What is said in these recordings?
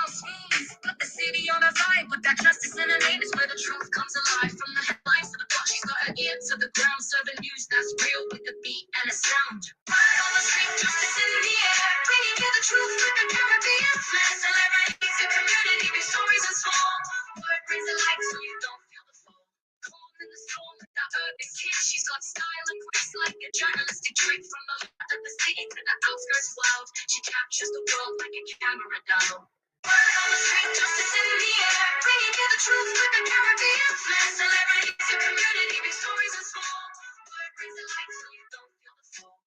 sounds smooth, but the city on a vibe with that justice in her name is where the truth comes alive. From the headlines to the block, she's got her ear to the ground, serving news that's real with the beat and a sound. Word on the street, justice in the air, bringing you the truth with the Caribbean flair. Celebrities and community, big stories and small. Word brings the light so you don't feel the fall. Calm in the storm with that urban kid, she's got style and grace like a journalistic trick. From the heart of the city to the outskirts wild, she captures the world like a camera doll. Word on the street, justice in the air, bringing you the truth with the Caribbean flair. Celebrities and community, big stories and small. Word brings the light so you don't feel the fall.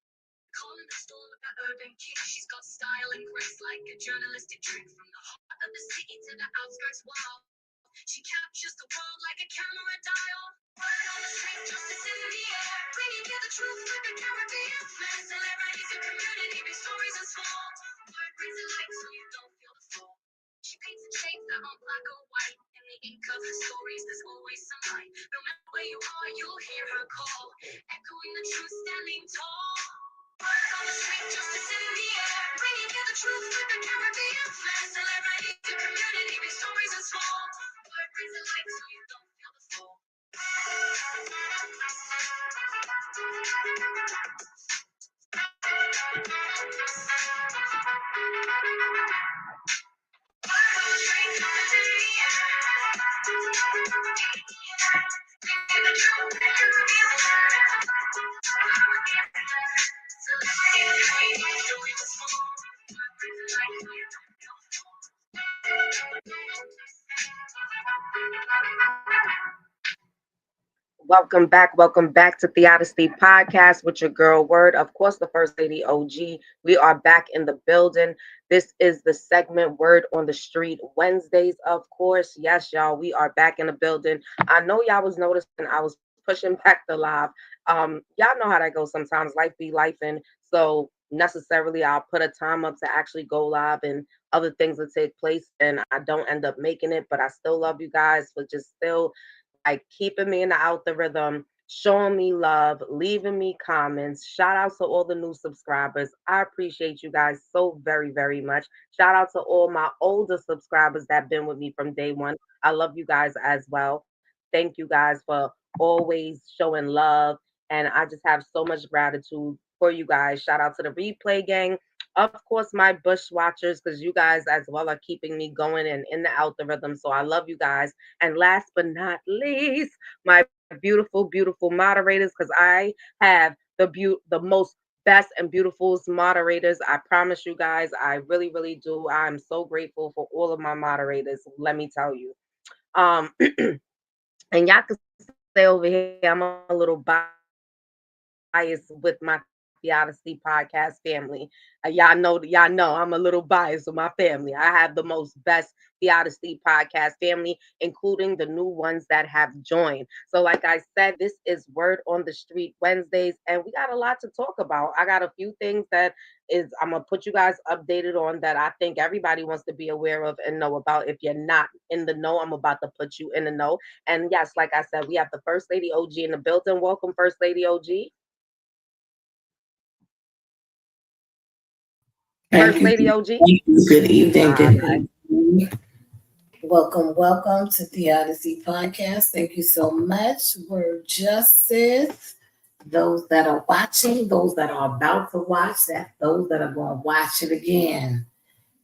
Calm in the storm with that urban kid, she's got style and grace like a journalistic trick. From the heart of the city to the outskirts wild, she captures the world like a camera dial. Word on the street, justice in the air, bringing you the truth with the Caribbean flair. Celebrities and community, big stories and small. Word brings the light so you don't feel the fall. She paints in shades that aren't black or white. In the ink of her stories, there's always some light. No matter where you are, you'll hear her call, echoing the truth, standing tall. Word on the street, justice in the air, bringing you the truth with the Caribbean flair. Celebrities and community, big stories and small. Word brings the light so you don't feel the fall. Welcome back to Theodicy Podcast with your girl Word. Of course, the First Lady OG. We are back in the building. This is the segment Word on the Street Wednesdays, of course. Yes, y'all, we are back in the building. I know y'all was noticing I was pushing back the live. Y'all know how that goes sometimes. Life be life, and so necessarily I'll put a time up to actually go live and other things that take place, and I don't end up making it, but I still love you guys for just still like keeping me in the algorithm, showing me love, leaving me comments. Shout out to all the new subscribers. I appreciate you guys so very, very much. Shout out to all my older subscribers that have been with me from day one. I love you guys as well. Thank you guys for always showing love. And I just have so much gratitude for you guys. Shout out to the replay gang. Of course, my bush watchers, because you guys as well are keeping me going and in the algorithm. So I love you guys. And last but not least, my beautiful moderators, because I have the most best and beautiful moderators. I promise you guys, I really, really do. I'm so grateful for all of my moderators. Let me tell you. And y'all can stay over here. I'm a little biased with my Theodicy podcast family. Y'all know I'm a little biased with my family. I have the most best Theodicy podcast family, including the new ones that have joined. So, like I said, this is Word on the Street Wednesdays, and we got a lot to talk about. I got a few things that is I'm gonna put you guys updated on that I think everybody wants to be aware of and know about. If you're not in the know, I'm about to put you in the know. And yes, like I said, we have the First Lady OG in the building. Welcome, First Lady OG. First Thank you. Lady OG. Thank you. Good evening. All Good right. evening. Welcome to the Odyssey Podcast. Thank you so much. We're justice. Those that are watching, those that are about to watch, that those that are going to watch it again.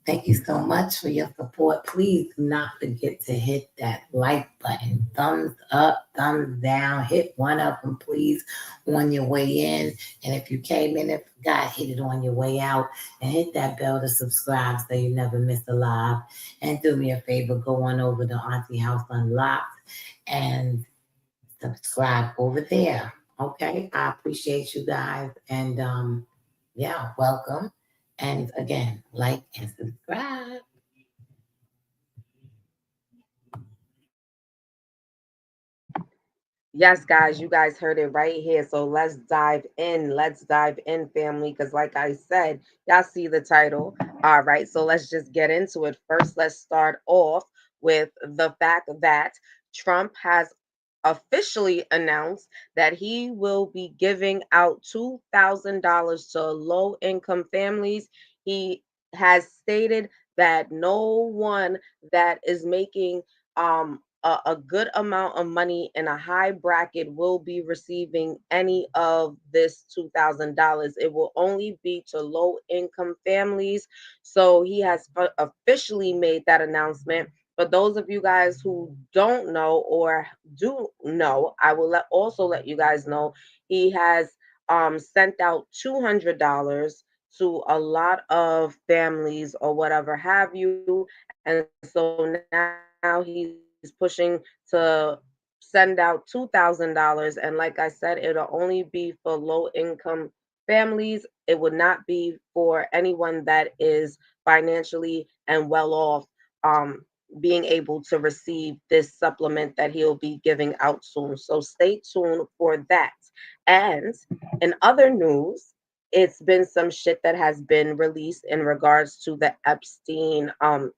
Thank you so much for your support. Please do not forget to hit that like button. Thumbs up, thumbs down. Hit one of them, please, on your way in. And if you came in and forgot, hit it on your way out. And hit that bell to subscribe so you never miss a live. And do me a favor, go on over to Auntie House Unlocked and subscribe over there. Okay? I appreciate you guys. And yeah, welcome. And again, like and subscribe. Yes, guys, you guys heard it right here. So let's dive in. Let's dive in, family. Because, like I said, y'all see the title. All right. So let's just get into it. First, let's start off with the fact that Trump has officially announced that he will be giving out $2,000 to low income families. He has stated that no one that is making a good amount of money in a high bracket will be receiving any of this $2,000. It will only be to low income families. So he has officially made that announcement. For those of you guys who don't know or do know, I will also let you guys know he has sent out $200 to a lot of families or whatever have you. And so now he's pushing to send out $2,000. And like I said, it'll only be for low income families. It would not be for anyone that is financially and well off, being able to receive this supplement that he'll be giving out soon. So stay tuned for that. And in other news, it's been some shit that has been released in regards to the Epstein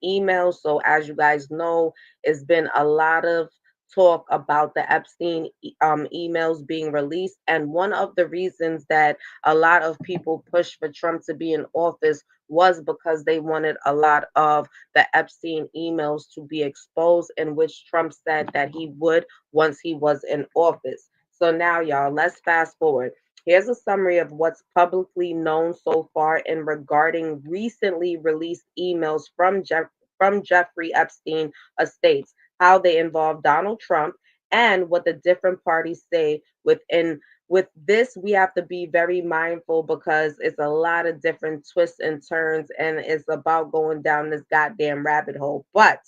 email. So as you guys know, it's been a lot of talk about the Epstein emails being released. And one of the reasons that a lot of people pushed for Trump to be in office was because they wanted a lot of the Epstein emails to be exposed, in which Trump said that he would once he was in office. So now, y'all, let's fast forward. Here's a summary of what's publicly known so far in regarding recently released emails from Jeffrey Epstein estates, how they involve Donald Trump, and what the different parties say within. With this, we have to be very mindful because it's a lot of different twists and turns, and it's about going down this goddamn rabbit hole. But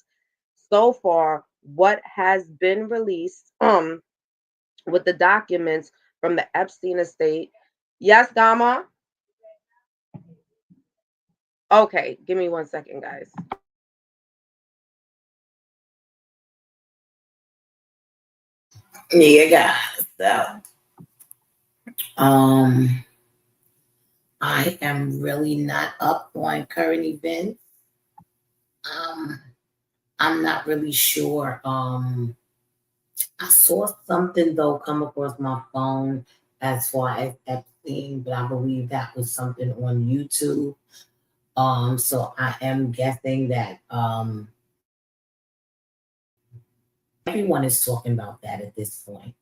so far, what has been released with the documents from the Epstein estate. Yes, Dama? Okay, give me 1 second, guys. Yeah, guys. So, um, I am really not up on current events. Um, I'm not really sure. I saw something though come across my phone as far as Epstein, but I believe that was something on YouTube. So I am guessing that everyone is talking about that at this point.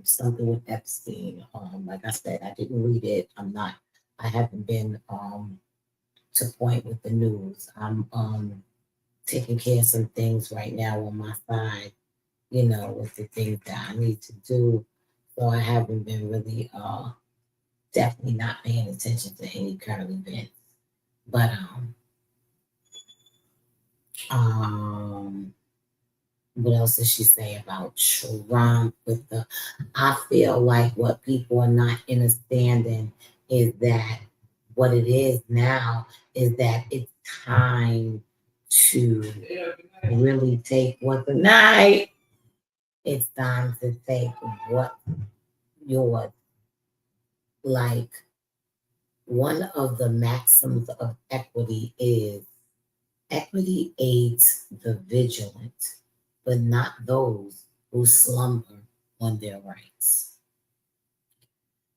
Something with Epstein. Like I said, I didn't read it. I haven't been to point with the news. I'm taking care of some things right now on my side, with the things that I need to do. So I haven't been really definitely not paying attention to any current events. But um what else did she say about Trump with the I feel like what people are not understanding is that what it is now is that it's time to really take what the night. It's time to take what your like one of the maxims of equity is equity aids the vigilant, but not those who slumber on their rights.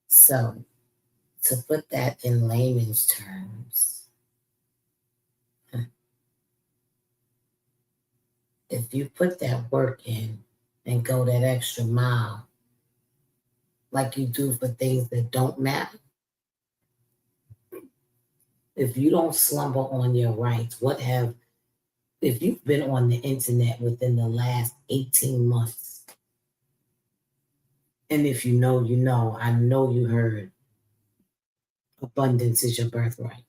So, to put that in layman's terms, if you put that work in and go that extra mile, like you do for things that don't matter, if you don't slumber on your rights, if you've been on the internet within the last 18 months, and if you know, you know, I know you heard abundance is your birthright.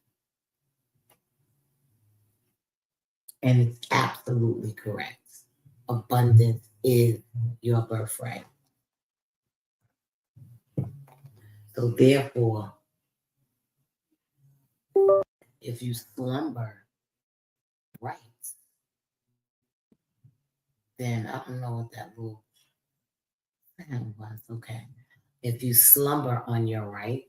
And it's absolutely correct. Abundance is your birthright. So therefore, if you slumber right, then I don't know what that little sound was. Okay. If you slumber on your rights,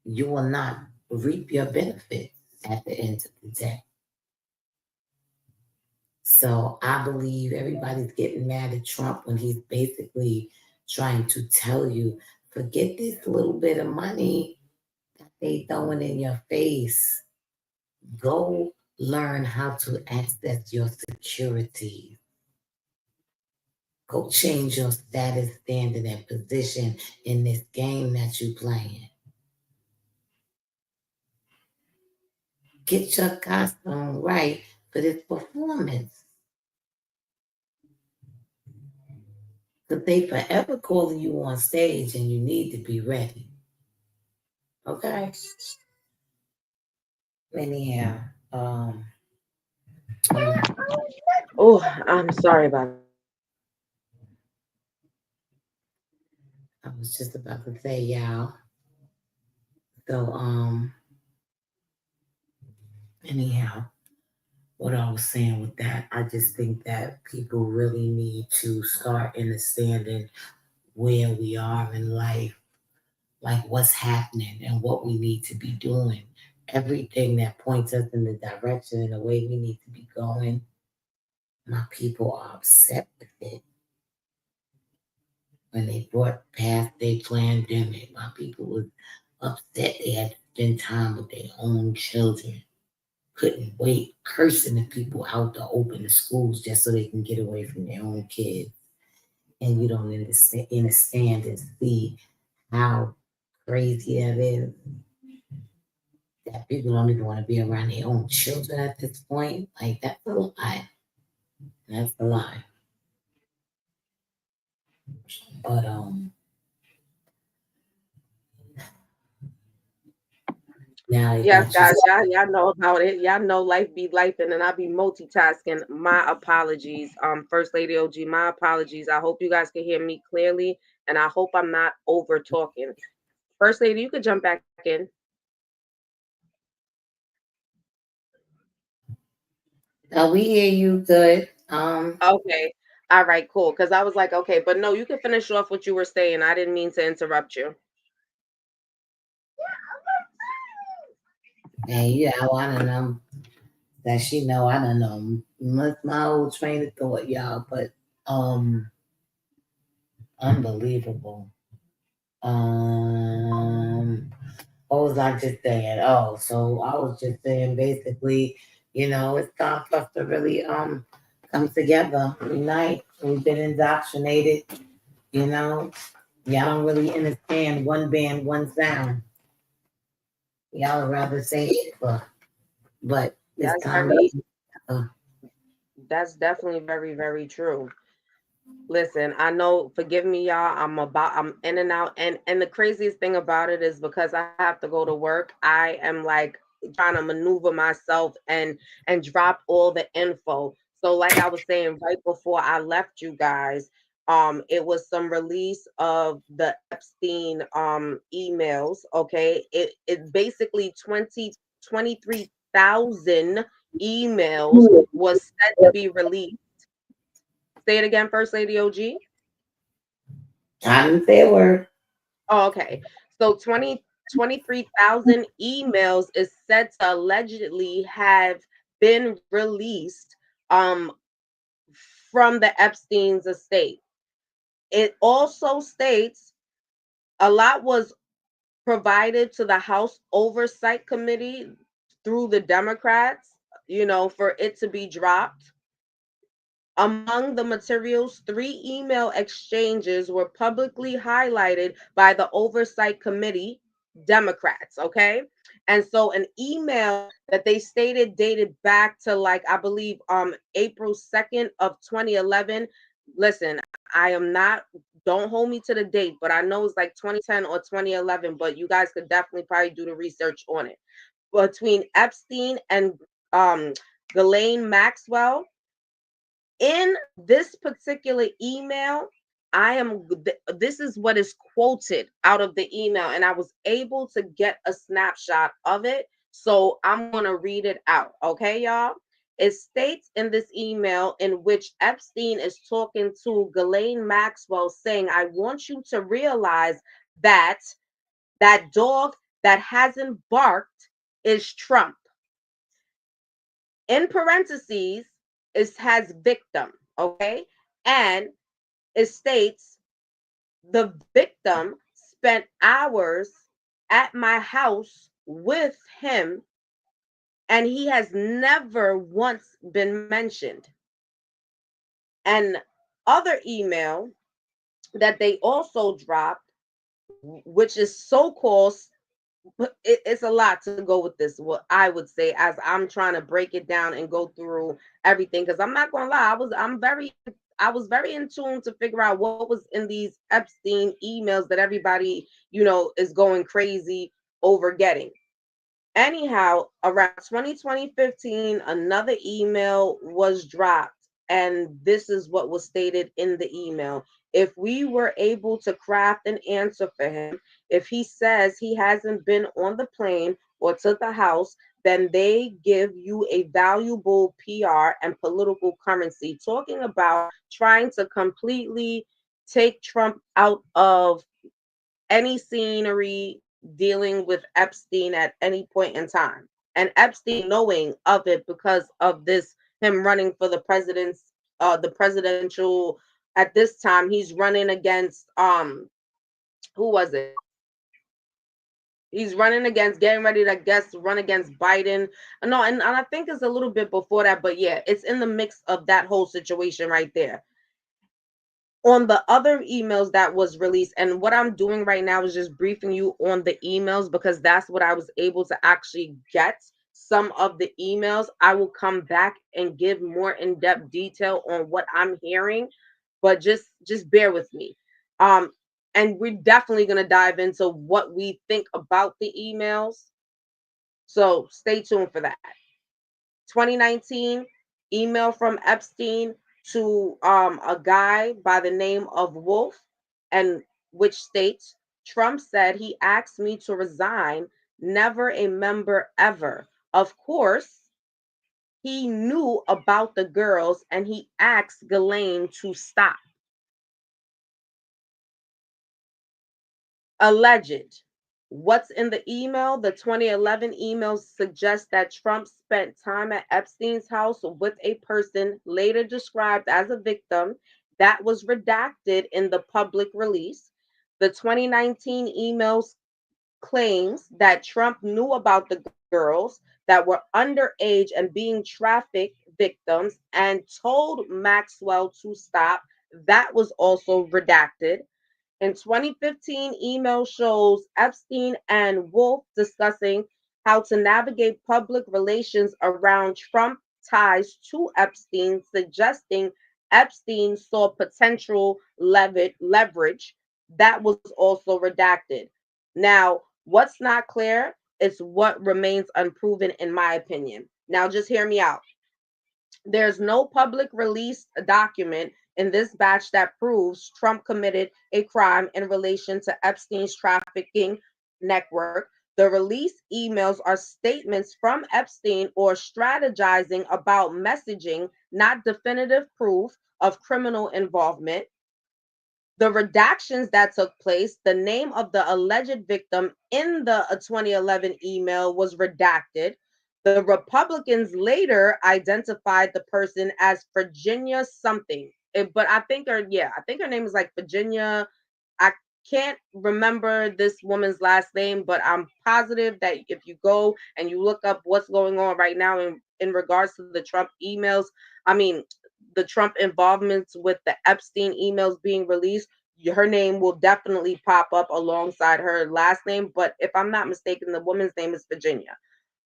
you will not reap your benefits at the end of the day. So I believe everybody's getting mad at Trump when he's basically trying to tell you, forget this little bit of money that they throwing in your face. Go learn how to access your security. Go change your status, standard, and position in this game that you playing. Get your costume right for this performance. Because they forever calling you on stage and you need to be ready. Okay? Anyhow, Oh, I'm sorry about that. I was just about to say, y'all. So, anyhow, what I was saying with that, I just think that people really need to start understanding where we are in life, like what's happening and what we need to be doing. Everything that points us in the direction and the way we need to be going. My people are upset with it. When they brought past their pandemic, my people was upset they had to spend time with their own children. Couldn't wait, cursing the people out to open the schools just so they can get away from their own kids. And you don't understand and see how crazy that is. That people don't even want to be around their own children at this point. Like, that's a lie. That's a lie. But now they Yes, got you. guys, y'all know about it. Y'all know life be life, and then I be multitasking. My apologies, First Lady OG. My apologies. I hope you guys can hear me clearly, and I hope I'm not over talking. First Lady, you could jump back in. We hear you good. Okay. All right, cool. Because I was like, okay, but no, you can finish off what you were saying. I didn't mean to interrupt you. And yeah, I don't know that she know. I don't know. My old train of thought, y'all. But unbelievable. What was I just saying? Oh, so I was just saying basically, it's time for us to really come together, unite. We've been indoctrinated, you know. Y'all don't really understand one band, one sound. Y'all would rather say it, but it's That's time very, uh, that's definitely very, very true. Listen, I know, forgive me, y'all. I'm in and out. And the craziest thing about it is because I have to go to work, I am like trying to maneuver myself and drop all the info. So like I was saying right before I left you guys, it was some release of the Epstein emails. Okay. It basically 23,000 emails was set to be released. Say it again, First Lady OG. I didn't say a word. Oh, okay. So 23,000 emails is said to allegedly have been released um from the Epstein's estate. It also states a lot was provided to the House Oversight Committee through the Democrats, for it to be dropped. Among the materials, 3 email exchanges were publicly highlighted by the Oversight Committee, Democrats, okay? And so an email that they stated dated back to like I believe April 2nd of 2011. Listen, I am not, don't hold me to the date, but I know it's like 2010 or 2011, but you guys could definitely probably do the research on it. Between Epstein and Ghislaine Maxwell, in this particular email, this is what is quoted out of the email, and I was able to get a snapshot of it. So I'm going to read it out. Okay, y'all? It states in this email in which Epstein is talking to Ghislaine Maxwell saying, I want you to realize that that dog that hasn't barked is Trump. In parentheses, it has victim, okay? And it states the victim spent hours at my house with him and he has never once been mentioned. And other email that they also dropped, which is so-called, it's a lot to go with this, what I would say, as I'm trying to break it down and go through everything, because I'm not gonna lie, I was very in tune to figure out what was in these Epstein emails that everybody, is going crazy over getting. Anyhow, around 2015, another email was dropped, and this is what was stated in the email. If we were able to craft an answer for him, if he says he hasn't been on the plane or to the house, then they give you a valuable PR and political currency. Talking about trying to completely take Trump out of any scenery dealing with Epstein at any point in time. And Epstein knowing of it because of this, him running for the presidential, at this time, he's running against, who was it? He's running against, getting ready to guess, run against Biden. No, and I think it's a little bit before that, but yeah, it's in the mix of that whole situation right there. On the other emails that was released, and what I'm doing right now is just briefing you on the emails because that's what I was able to actually get. Some of the emails I will come back and give more in-depth detail on what I'm hearing, but just bear with me. And we're definitely going to dive into what we think about the emails, so stay tuned for that. 2019 email from Epstein to a guy by the name of Wolf, and which states, Trump said he asked me to resign, never a member ever. Of course, he knew about the girls and he asked Ghislaine to stop. Alleged. What's in the email? The 2011 email suggests that Trump spent time at Epstein's house with a person later described as a victim that was redacted in the public release. The 2019 emails claims that Trump knew about the girls that were underage and being trafficked victims and told Maxwell to stop. That was also redacted. In 2015, email shows Epstein and Wolf discussing how to navigate public relations around Trump ties to Epstein, suggesting Epstein saw potential leverage. That was also redacted. Now, what's not clear is what remains unproven, in my opinion. Now, just hear me out. There's no public released document in this batch that proves Trump committed a crime in relation to Epstein's trafficking network. The release emails are statements from Epstein or strategizing about messaging, not definitive proof of criminal involvement. The redactions that took place, the name of the alleged victim in the 2011 email was redacted. The Republicans later identified the person as Virginia something. But I think her name is like Virginia. I can't remember this woman's last name, but I'm positive that if you go and you look up what's going on right now in regards to the Trump emails, I mean, the Trump involvements with the Epstein emails being released, her name will definitely pop up alongside her last name. But if I'm not mistaken, the woman's name is Virginia.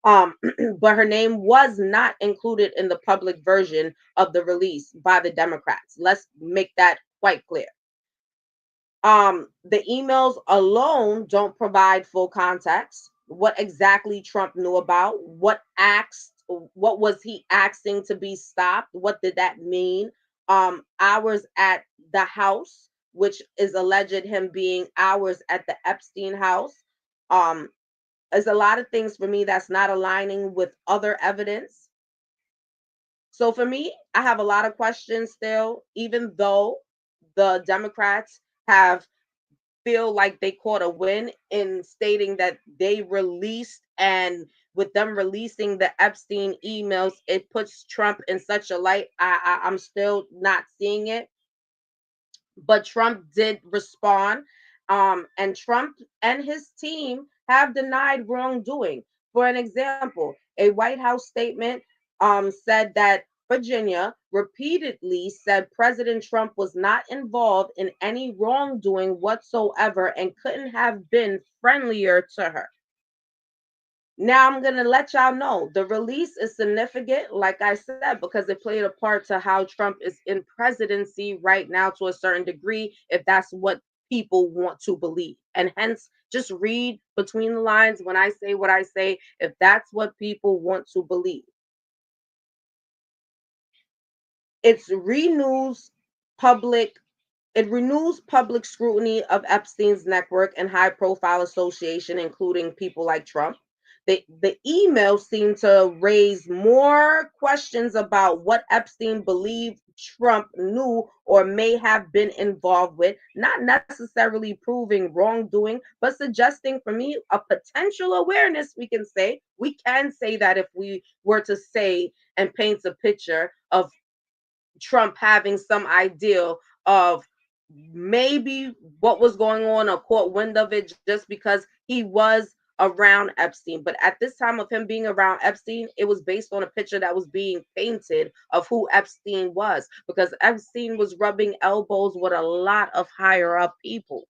Um, but her name was not included in the public version of the release by the Democrats. Let's make that quite clear. The emails alone don't provide full context. What exactly Trump knew about, what was he asking to be stopped? What did that mean? Hours at the house, which is alleged him being hours at the Epstein house. Um, there's a lot of things for me that's not aligning with other evidence. So for me, I have a lot of questions still, even though the Democrats have feel like they caught a win in stating that they released, and with them releasing the Epstein emails, it puts Trump in such a light. I'm still not seeing it, but Trump did respond. And Trump and his team have denied wrongdoing. For an example, A White House statement said that Virginia repeatedly said President Trump was not involved in any wrongdoing whatsoever and couldn't have been friendlier to her. Now I'm going to let y'all know the release is significant, like I said, because it played a part to how Trump is in presidency right now to a certain degree, if that's what people want to believe. And hence, just read between the lines when I say what I say, if that's what people want to believe. It's renews public It renews public scrutiny of Epstein's network and high profile association, including people like Trump. The email seemed to raise more questions about what Epstein believed Trump knew or may have been involved with, not necessarily proving wrongdoing, but suggesting for me a potential awareness. We can say that if we were to say and paint a picture of Trump having some idea of maybe what was going on or caught wind of it just because he was around Epstein. But at this time of him being around Epstein, it was based on a picture that was being painted of who Epstein was, because Epstein was rubbing elbows with a lot of higher up people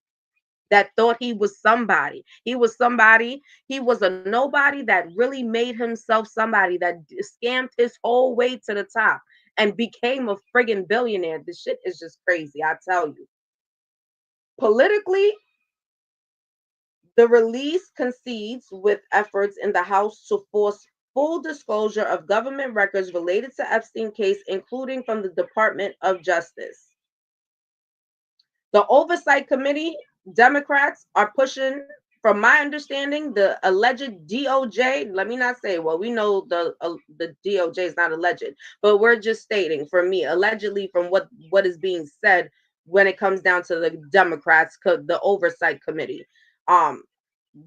that thought he was somebody. He was somebody. He was a nobody that really made himself somebody, that scammed his whole way to the top and became a friggin' billionaire. This shit is just crazy, I tell you. Politically, the release concedes with efforts in the House to force full disclosure of government records related to Epstein case, including from the Department of Justice. The Oversight Committee, Democrats are pushing, from my understanding, the alleged DOJ. Let me not say, well, we know the DOJ is not alleged, but we're just stating, for me, allegedly, from what is being said when it comes down to the Democrats, the Oversight Committee.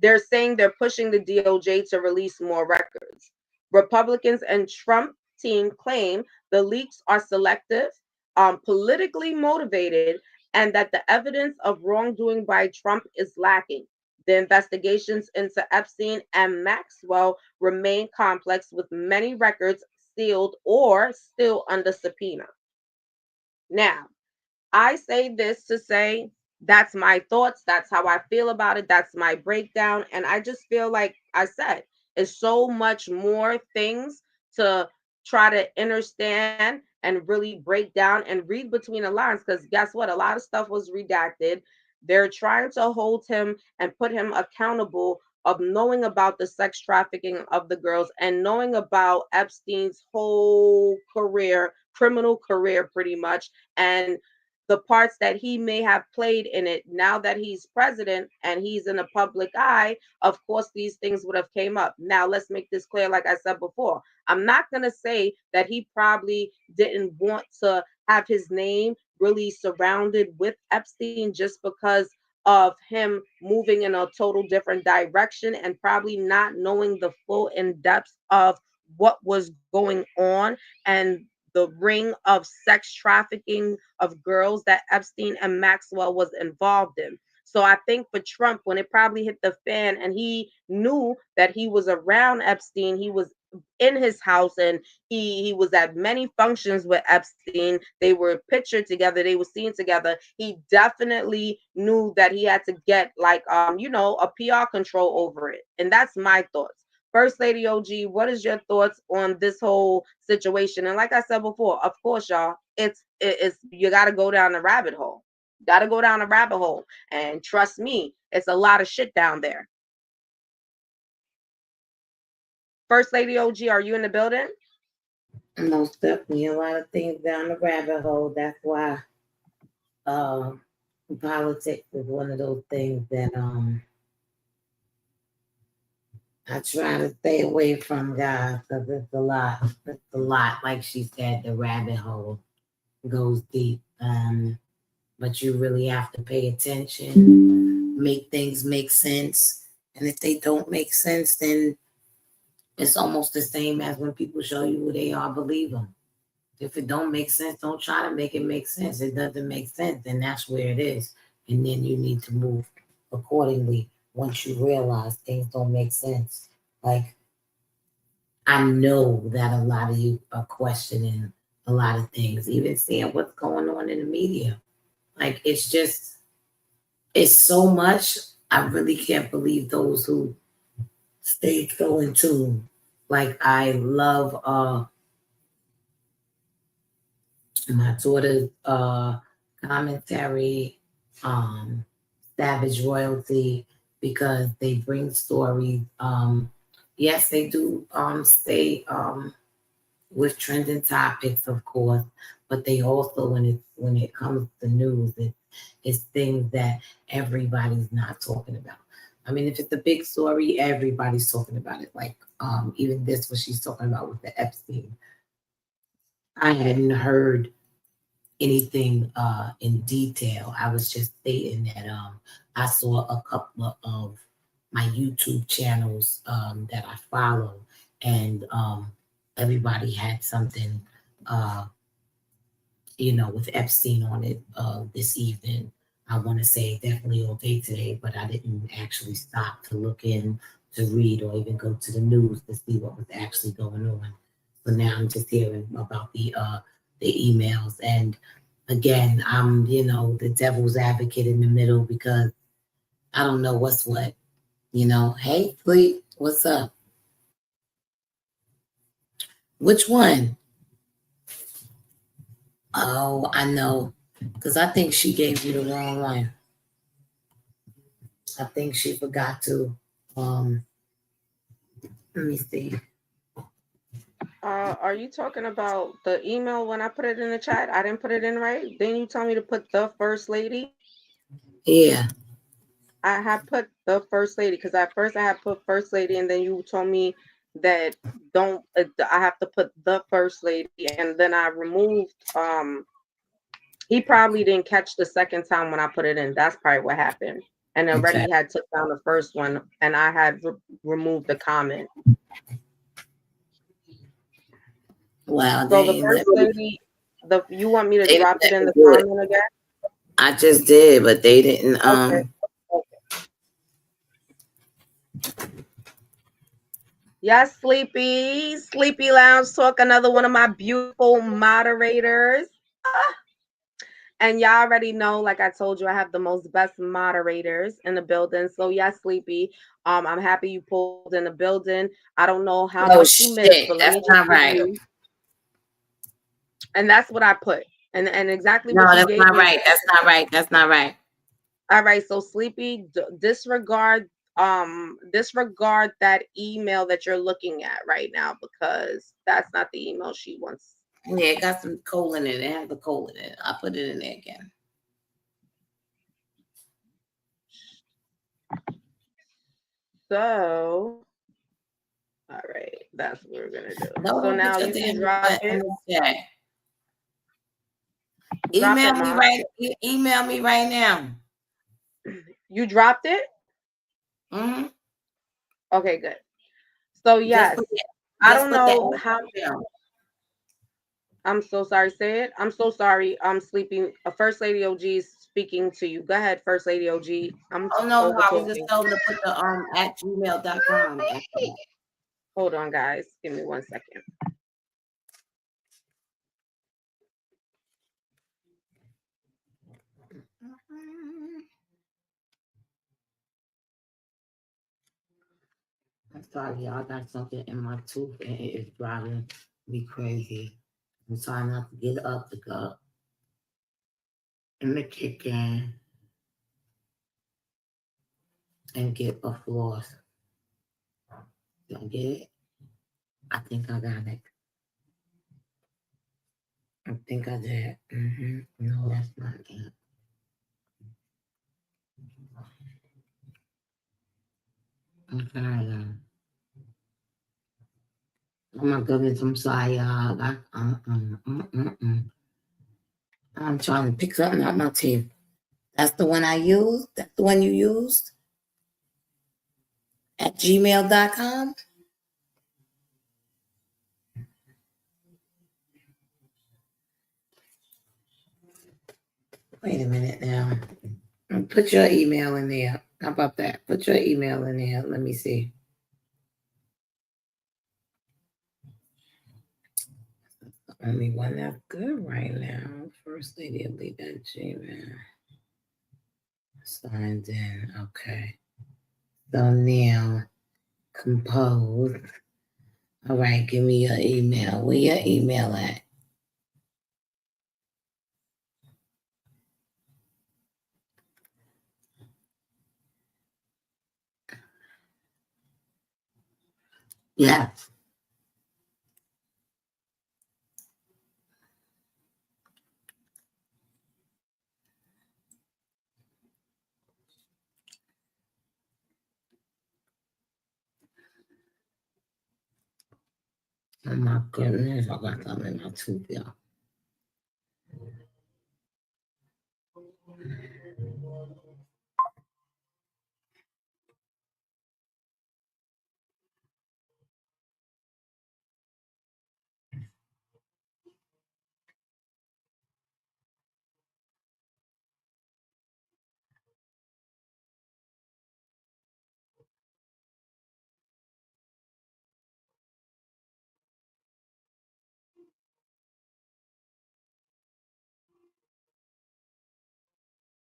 They're saying they're pushing the DOJ to release more records. Republicans and Trump team claim the leaks are selective, politically motivated, and that the evidence of wrongdoing by Trump is lacking. The investigations into Epstein and Maxwell remain complex, with many records sealed or still under subpoena. Now, I say this to say that's my thoughts. That's how I feel about it. That's my breakdown. And I just feel like I said, it's so much more things to try to understand and really break down and read between the lines. Because guess what? A lot of stuff was redacted. They're trying to hold him and put him accountable of knowing about the sex trafficking of the girls and knowing about Epstein's whole career, criminal career, pretty much. And the parts that he may have played in it. Now that he's president and he's in the public eye, of course these things would have came up. Now let's make this clear. Like I said before, I'm not going to say that he probably didn't want to have his name really surrounded with Epstein just because of him moving in a total different direction and probably not knowing the full in depth of what was going on and the ring of sex trafficking of girls that Epstein and Maxwell was involved in. So I think for Trump, when it probably hit the fan and he knew that he was around Epstein, he was in his house and he was at many functions with Epstein. They were pictured together, they were seen together. He definitely knew that he had to get like a PR control over it. And that's my thoughts. First Lady OG, what is your thoughts on this whole situation? And like I said before, of course, y'all, it's you got to go down the rabbit hole. Got to go down the rabbit hole. And trust me, it's a lot of shit down there. First Lady OG, are you in the building? Most definitely a lot of things down the rabbit hole. That's why politics is one of those things that I try to stay away from, guys, because it's a lot. It's a lot. Like she said, the rabbit hole goes deep. But you really have to pay attention, make things make sense. And if they don't make sense, then it's almost the same as when people show you who they are, believe them. If it don't make sense, don't try to make it make sense. It doesn't make sense, then that's where it is. And then you need to move accordingly once you realize things don't make sense. Like, I know that a lot of you are questioning a lot of things, even seeing what's going on in the media. Like, it's so much. I really can't believe those who stay so in tune. Like, I love my daughter's commentary, Savage Royalty, because they bring stories. Yes, they do stay with trending topics, of course, but they also, when it comes to news, it's things that everybody's not talking about. I mean, if it's a big story, everybody's talking about it. Like even this, what she's talking about with the Epstein. I hadn't heard anything in detail. I was just stating that I saw a couple of my YouTube channels that I follow, and everybody had something, with Epstein on it this evening. I want to say definitely all day today, but I didn't actually stop to look in to read or even go to the news to see what was actually going on. So now I'm just hearing about the emails, and again, I'm the devil's advocate in the middle because I don't know what's what. Hey, Fleet, what's up? Which one? Oh, I know. Because I think she gave you the wrong one. I think she forgot to. Let me see. Are you talking about the email when I put it in the chat? I didn't put it in right. Then you told me to put the first lady. Yeah. I had put the first lady because at first I had put first lady, and then you told me that don't. I have to put the first lady, and then I removed. He probably didn't catch the second time when I put it in. That's probably what happened. And already Okay. had took down the first one, and I had removed the comment. Wow. So the first lady, you want me to drop it in the comment again? I just did, but they didn't. Okay. Yes, Sleepy Lounge Talk, another one of my beautiful moderators. And y'all already know, like I told you, I have the most best moderators in the building. So yes, Sleepy, I'm happy you pulled in the building. I don't know how much you missed, but let me just right. you. And that's what I put. And exactly No, what you that's gave not me. right. That's not right. That's not right. All right, so Sleepy, disregard that email that you're looking at right now, because that's not the email she wants. Yeah, it got some colon in it. It has the colon in it. I'll put it in there again. So, all right, that's what we're gonna do. No, so now you can drop it. Email me right. Email me right now. You dropped it? Mm-hmm. Okay, good. So yes, I don't know how. I'm so sorry. Say it. I'm so sorry. I'm sleeping. First Lady OG is speaking to you. Go ahead, First Lady OG. Oh no, I was just told to put the at gmail.com. Hold on, guys. Give me 1 second. I'm sorry, y'all. I got something in my tooth and it is driving me crazy. I'm trying not to get up to go in the kitchen and get a floss. Did I get it? I think I got it. I think I did. Mm-hmm. No, that's not it. Okay. Oh my goodness, I'm sorry, y'all. I'm trying to pick something out my teeth. That's the one I used? That's the one you used? At gmail.com? Wait a minute now. Put your email in there. How about that? Put your email in there. Let me see. Only one that's good right now. First Lady Elite at Gmail. Signed in. Okay. So now, compose. All right, give me your email. Where your email at? Yeah. Oh my goodness, I got something in my tooth, y'all.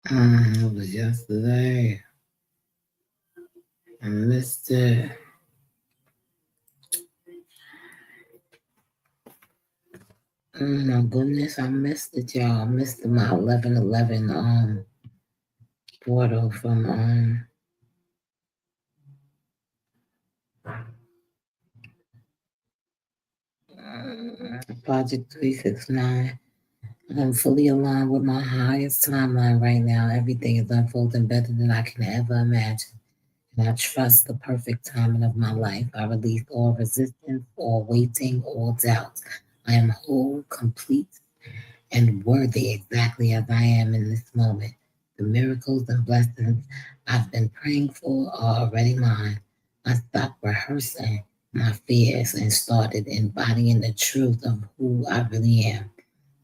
It was yesterday. I missed it. Oh my goodness, I missed it, y'all. I missed my 11/11 portal from Project 369. I'm fully aligned with my highest timeline right now. Everything is unfolding better than I can ever imagine. And I trust the perfect timing of my life. I release all resistance, all waiting, all doubts. I am whole, complete, and worthy exactly as I am in this moment. The miracles and blessings I've been praying for are already mine. I stopped rehearsing my fears and started embodying the truth of who I really am.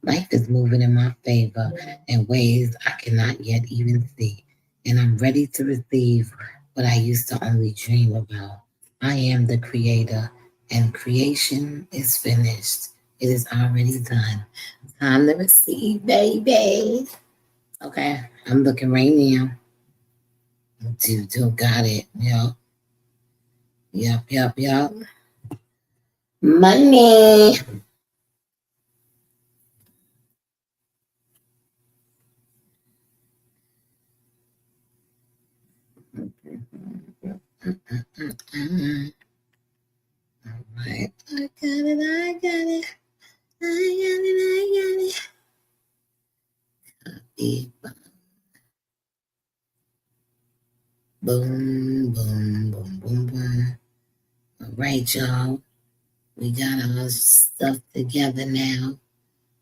Life is moving in my favor in ways I cannot yet even see, and I'm ready to receive what I used to only dream about. I am the creator, and creation is finished. It is already done. Time to receive, baby. Okay, I'm looking right now. Do got it. Yep. Money. Mm-mm. All right, I got it. I got it. I got it. Boom, boom, boom, boom, boom. All right, y'all. We got our stuff together now.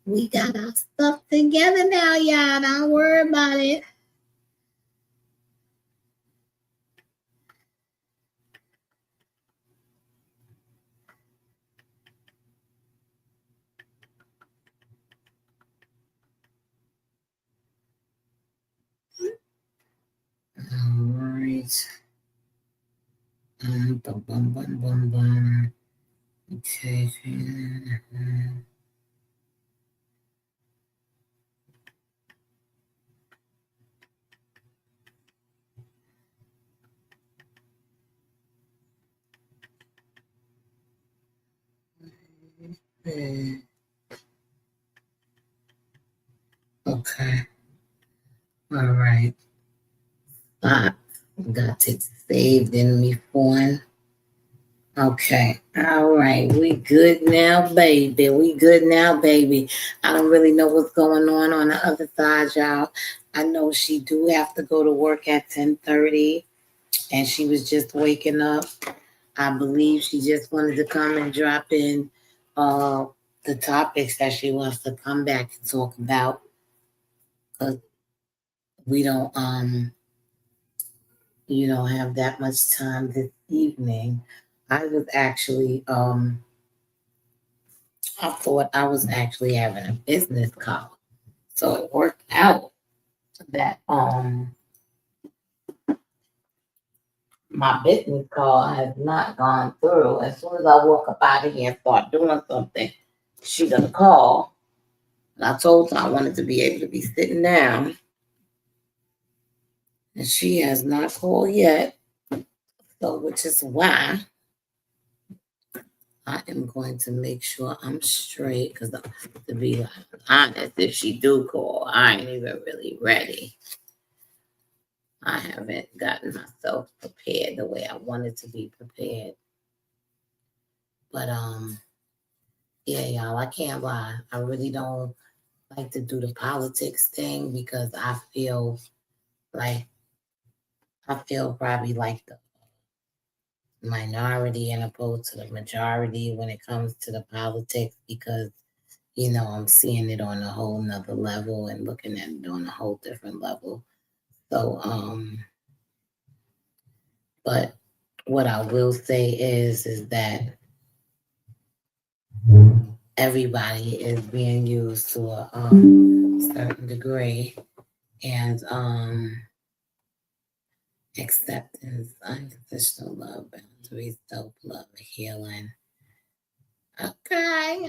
We got our stuff together now, y'all. Don't worry about it. All right. Boom, boom, boom, boom, boom. Okay. Okay. All right. Got it saved in me phone. Okay. All right. We good now, baby. We good now, baby. I don't really know what's going on the other side, y'all. I know she do have to go to work at 10:30, and she was just waking up. I believe she just wanted to come and drop in uh, the topics that she wants to come back and talk about. Cause we don't have that much time this evening. I was actually I thought I was actually having a business call. So it worked out that my business call has not gone through. As soon as I walk up out of here and start doing something, she gonna call. And I told her I wanted to be able to be sitting down, and she has not called yet. So, which is why I am going to make sure I'm straight. Because to be honest, if she do call, I ain't even really ready. I haven't gotten myself prepared the way I wanted to be prepared. But yeah, y'all, I can't lie. I really don't like to do the politics thing because like I feel probably like the minority and opposed to the majority when it comes to the politics because I'm seeing it on a whole nother level and looking at it on a whole different level. So but what I will say is that everybody is being used to a certain degree, and acceptance, unconditional love, boundaries, self-love, healing. Okay.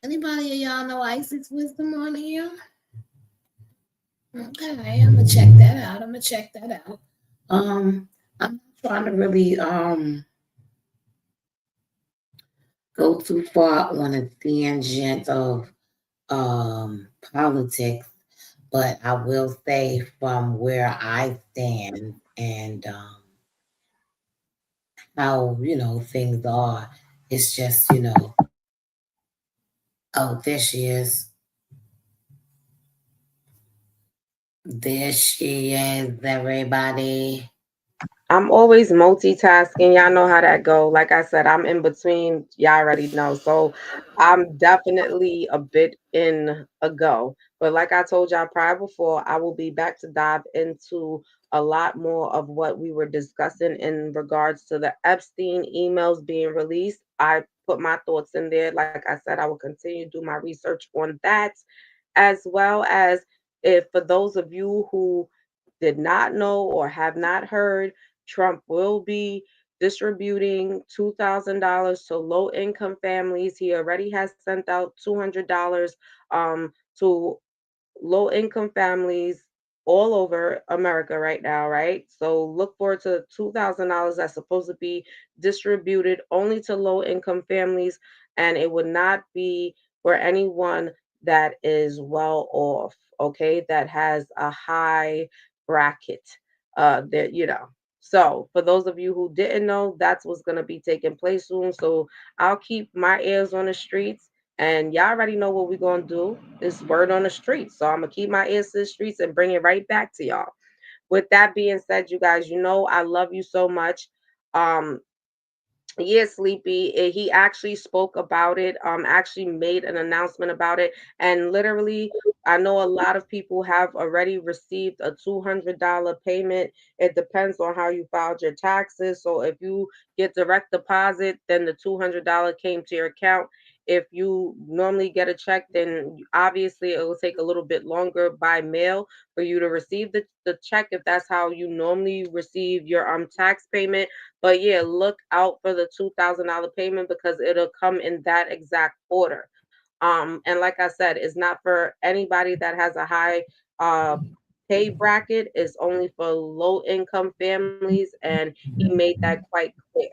Anybody of y'all know Isis wisdom on here? Okay, I'm gonna check that out. I'm not trying to really go too far on a tangent of politics, but I will say from where I stand and how things are. It's just oh, there she is, everybody. I'm always multitasking. Y'all know how that go. Like I said, I'm in between. Y'all already know. So I'm definitely a bit in a go. But like I told y'all prior before, I will be back to dive into a lot more of what we were discussing in regards to the Epstein emails being released. I put my thoughts in there. Like I said, I will continue to do my research on that, as well as if for those of you who did not know or have not heard, Trump will be distributing $2,000 to low income families. He already has sent out $200 to low income families all over America right now, right? So look forward to $2,000 that's supposed to be distributed only to low income families, and it would not be for anyone that is well off, okay, that has a high bracket. That So for those of you who didn't know, that's what's gonna be taking place soon. So I'll keep my ears on the streets, and y'all already know what we're gonna do. It's word on the streets. So I'm gonna keep my ears to the streets and bring it right back to y'all. With that being said, you guys, I love you so much. Um, yeah, Sleepy. He actually spoke about it, actually made an announcement about it. And literally, I know a lot of people have already received a $200 payment. It depends on how you filed your taxes. So if you get direct deposit, then the $200 came to your account. If you normally get a check, then obviously it will take a little bit longer by mail for you to receive the check if that's how you normally receive your tax payment. But yeah, look out for the $2,000 payment because it'll come in that exact order. And like I said, it's not for anybody that has a high uh pay bracket. It's only for low income families, and he made that quite clear.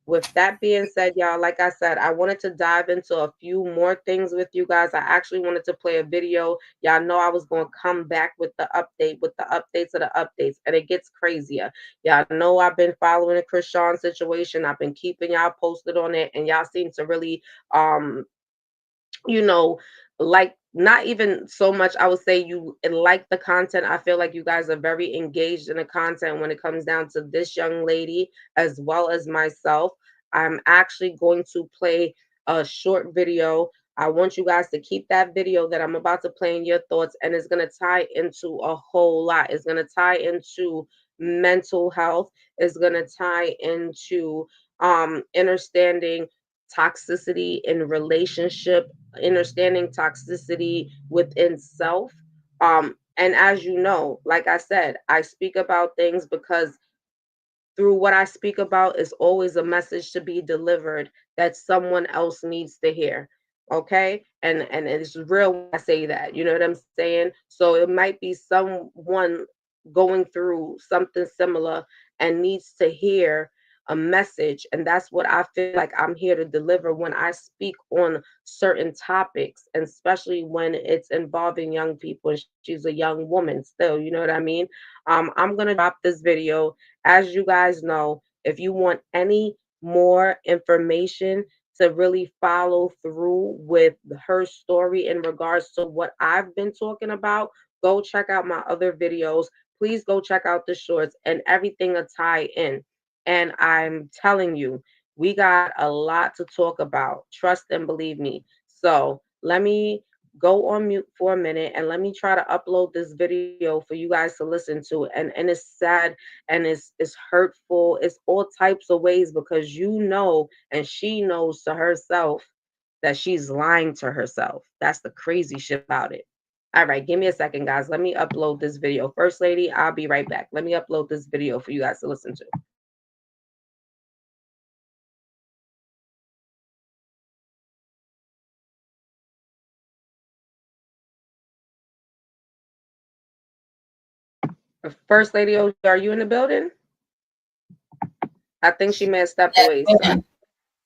With that being said, y'all, like I said, I wanted to dive into a few more things with you guys. I actually wanted to play a video. Y'all know I was going to come back with the update, with the updates of the updates, and it gets crazier. Y'all know I've been following the Chrisean situation. I've been keeping y'all posted on it, and y'all seem to really you know, like not even so much, I would say you like the content. I feel like you guys are very engaged in the content when it comes down to this young lady as well as myself. I'm actually going to play a short video. I want you guys to keep that video that I'm about to play in your thoughts, and it's going to tie into a whole lot. It's going to tie into mental health. It's going to tie into understanding toxicity in relationship, understanding toxicity within self. And as you know, like I said, I speak about things because through what I speak about is always a message to be delivered that someone else needs to hear. Okay. And it's real when I say that. You know what I'm saying? So it might be someone going through something similar and needs to hear a message. And that's what I feel like I'm here to deliver when I speak on certain topics, and especially when it's involving young people. And she's a young woman still, you know what I mean? I'm going to drop this video. As you guys know, if you want any more information to really follow through with her story in regards to what I've been talking about, go check out my other videos. Please go check out the shorts, and everything will tie in. And I'm telling you, we got a lot to talk about. Trust and believe me. So let me go on mute for a minute and let me try to upload this video for you guys to listen to. And it's sad, and it's hurtful. It's all types of ways, because you know, and she knows to herself that she's lying to herself. That's the crazy shit about it. All right, give me a second, guys. Let me upload this video. First lady, I'll be right back. Let me upload this video for you guys to listen to. First lady, are you in the building? I think she may have stepped away. So,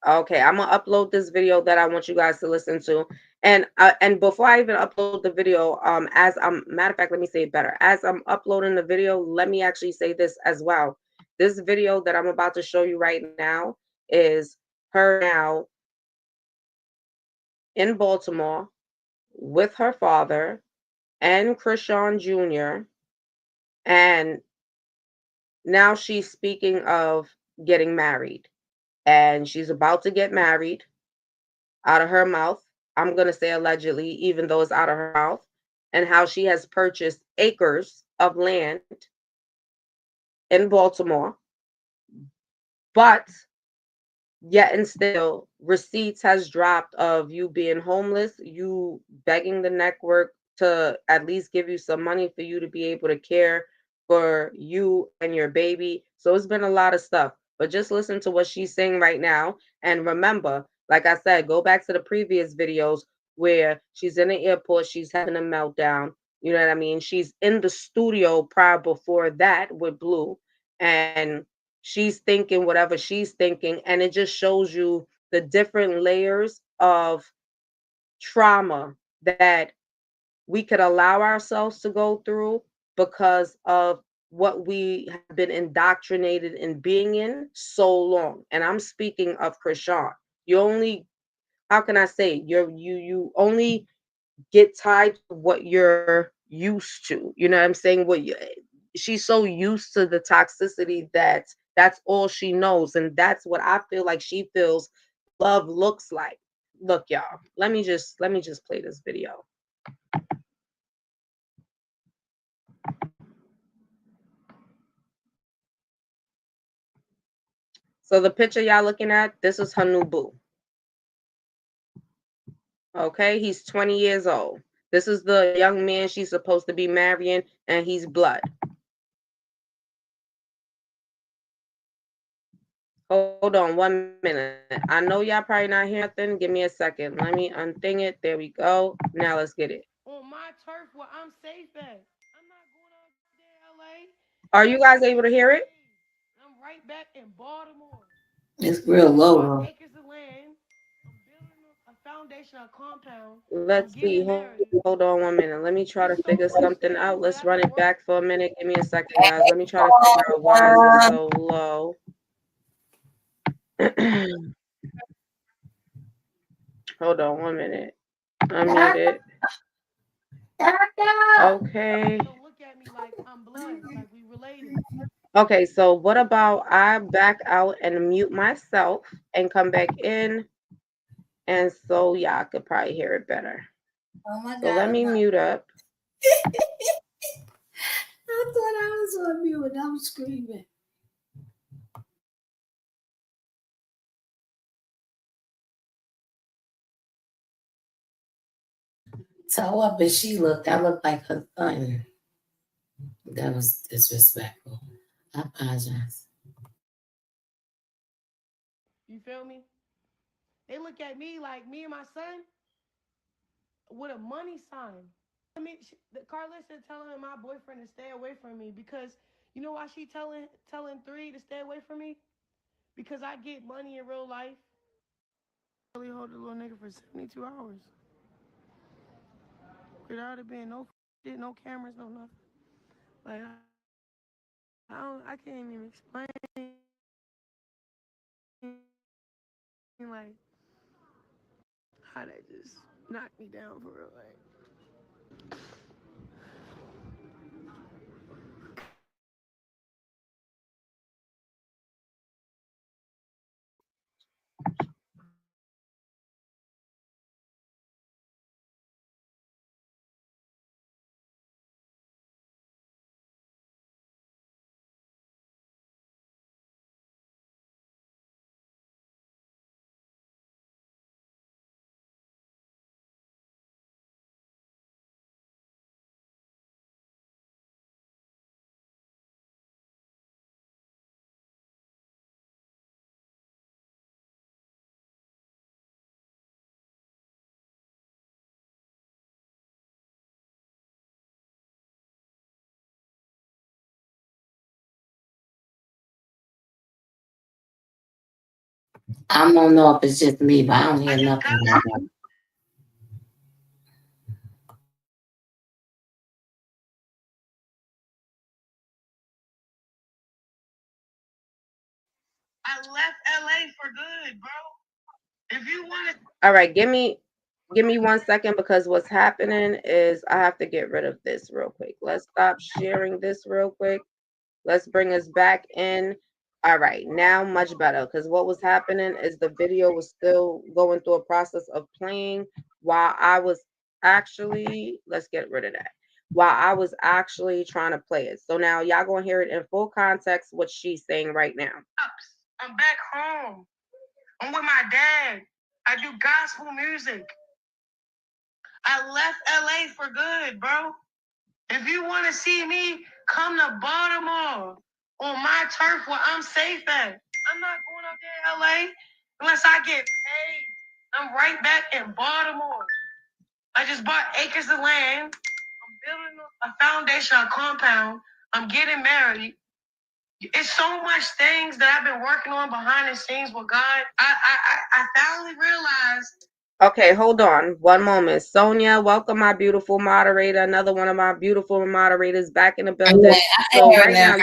okay, I'm gonna upload this video that I want you guys to listen to. And before I even upload the video, as I'm matter of fact, let me say it better. As I'm uploading the video, let me actually say this as well. This video that I'm about to show you right now is her now in Baltimore with her father and Chrisean Jr. And now she's speaking of getting married. And she's about to get married out of her mouth. I'm going to say allegedly, even though it's out of her mouth, and how she has purchased acres of land in Baltimore, but yet and still receipts has dropped of you being homeless, you begging the network to at least give you some money for you to be able to care for you and your baby. So it's been a lot of stuff, but just listen to what she's saying right now. And remember, like I said, go back to the previous videos where she's in the airport, she's having a meltdown. You know what I mean? She's in the studio prior before that with Blue, and she's thinking whatever she's thinking, and it just shows you the different layers of trauma that we could allow ourselves to go through because of what we have been indoctrinated in being in so long. And I'm speaking of Chrisean. You only, how can I say, you only get tied to what you're used to. You know what I'm saying? She's so used to the toxicity that that's all she knows, and that's what I feel like she feels love looks like. Look, y'all. Let me just play this video. So the picture y'all looking at, this is her new boo. Okay, he's 20 years old. This is the young man she's supposed to be marrying, and he's blood. Hold on 1 minute. I know y'all probably not hearing nothing. Give me a second. Let me unthing it. There we go. Now let's get it. On my turf where I'm safe at. I'm not going out there, LA. Are you That's guys where able to I'm hear it? safe. I'm right back in Baltimore. It's real I low bought though. acres of land. I'm building a foundation, a compound. I'm Let's see. getting married. Hold on 1 minute. Let me try It's to so figure something frustrating, out. but Let's I've run been it working. back for a minute. Give me a second, guys. Let me try to figure out why is it so low. Hold on 1 minute. Unmute it. Okay. Don't look at me like I'm blood, like we related. Okay, so what about I back out and mute myself and come back in, and so y'all could probably hear it better. Oh my So God. let me mute up. I thought I was on mute and I'm screaming. So up as she looked, I looked like her son. That was disrespectful. I apologize. You feel me? They look at me like me and my son with a money sign. I mean, Carlissa telling my boyfriend to stay away from me because you know why she telling three to stay away from me? Because I get money in real life. Really hold the little nigga for 72 hours without it being no shit, no cameras, no nothing. Like I can't even explain like how that just knocked me down for real. Like I don't know if it's just me, but I don't hear nothing. I left LA for good, bro. If you want to. All right, give me 1 second because what's happening is I have to get rid of this real quick. Let's stop sharing this real quick. Let's bring us back in. All right, now much better because what was happening is the video was still going through a process of playing while I was actually, let's get rid of that. While I was actually trying to play it. So now y'all gonna hear it in full context what she's saying right now. I'm back home. I'm with my dad. I do gospel music. I left LA for good, bro. If you want to see me, come to Baltimore on my turf where I'm safe at. I'm not going up there in LA unless I get paid. I'm right back in Baltimore. I just bought acres of land. I'm building a foundation, a compound. I'm getting married. It's so much things that I've been working on behind the scenes with God. I finally realized. Okay, hold on one moment. Sonia, welcome my beautiful moderator. Another one of my beautiful moderators back in the building. So right now,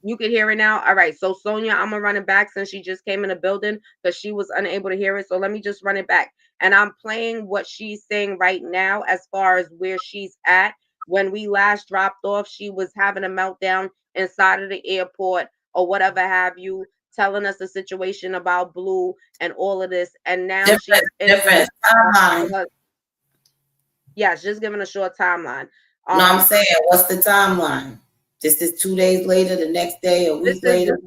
you can hear it now. All right. So Sonia, I'm gonna run it back since she just came in the building because she was unable to hear it. So let me just run it back. And I'm playing what she's saying right now as far as where she's at. When we last dropped off, she was having a meltdown inside of the airport or whatever have you, telling us the situation about Blue and all of this. And now she's different timeline. Yes, just giving a short timeline. No, I'm saying, what's the timeline? This is 2 days later, the next day, a week later.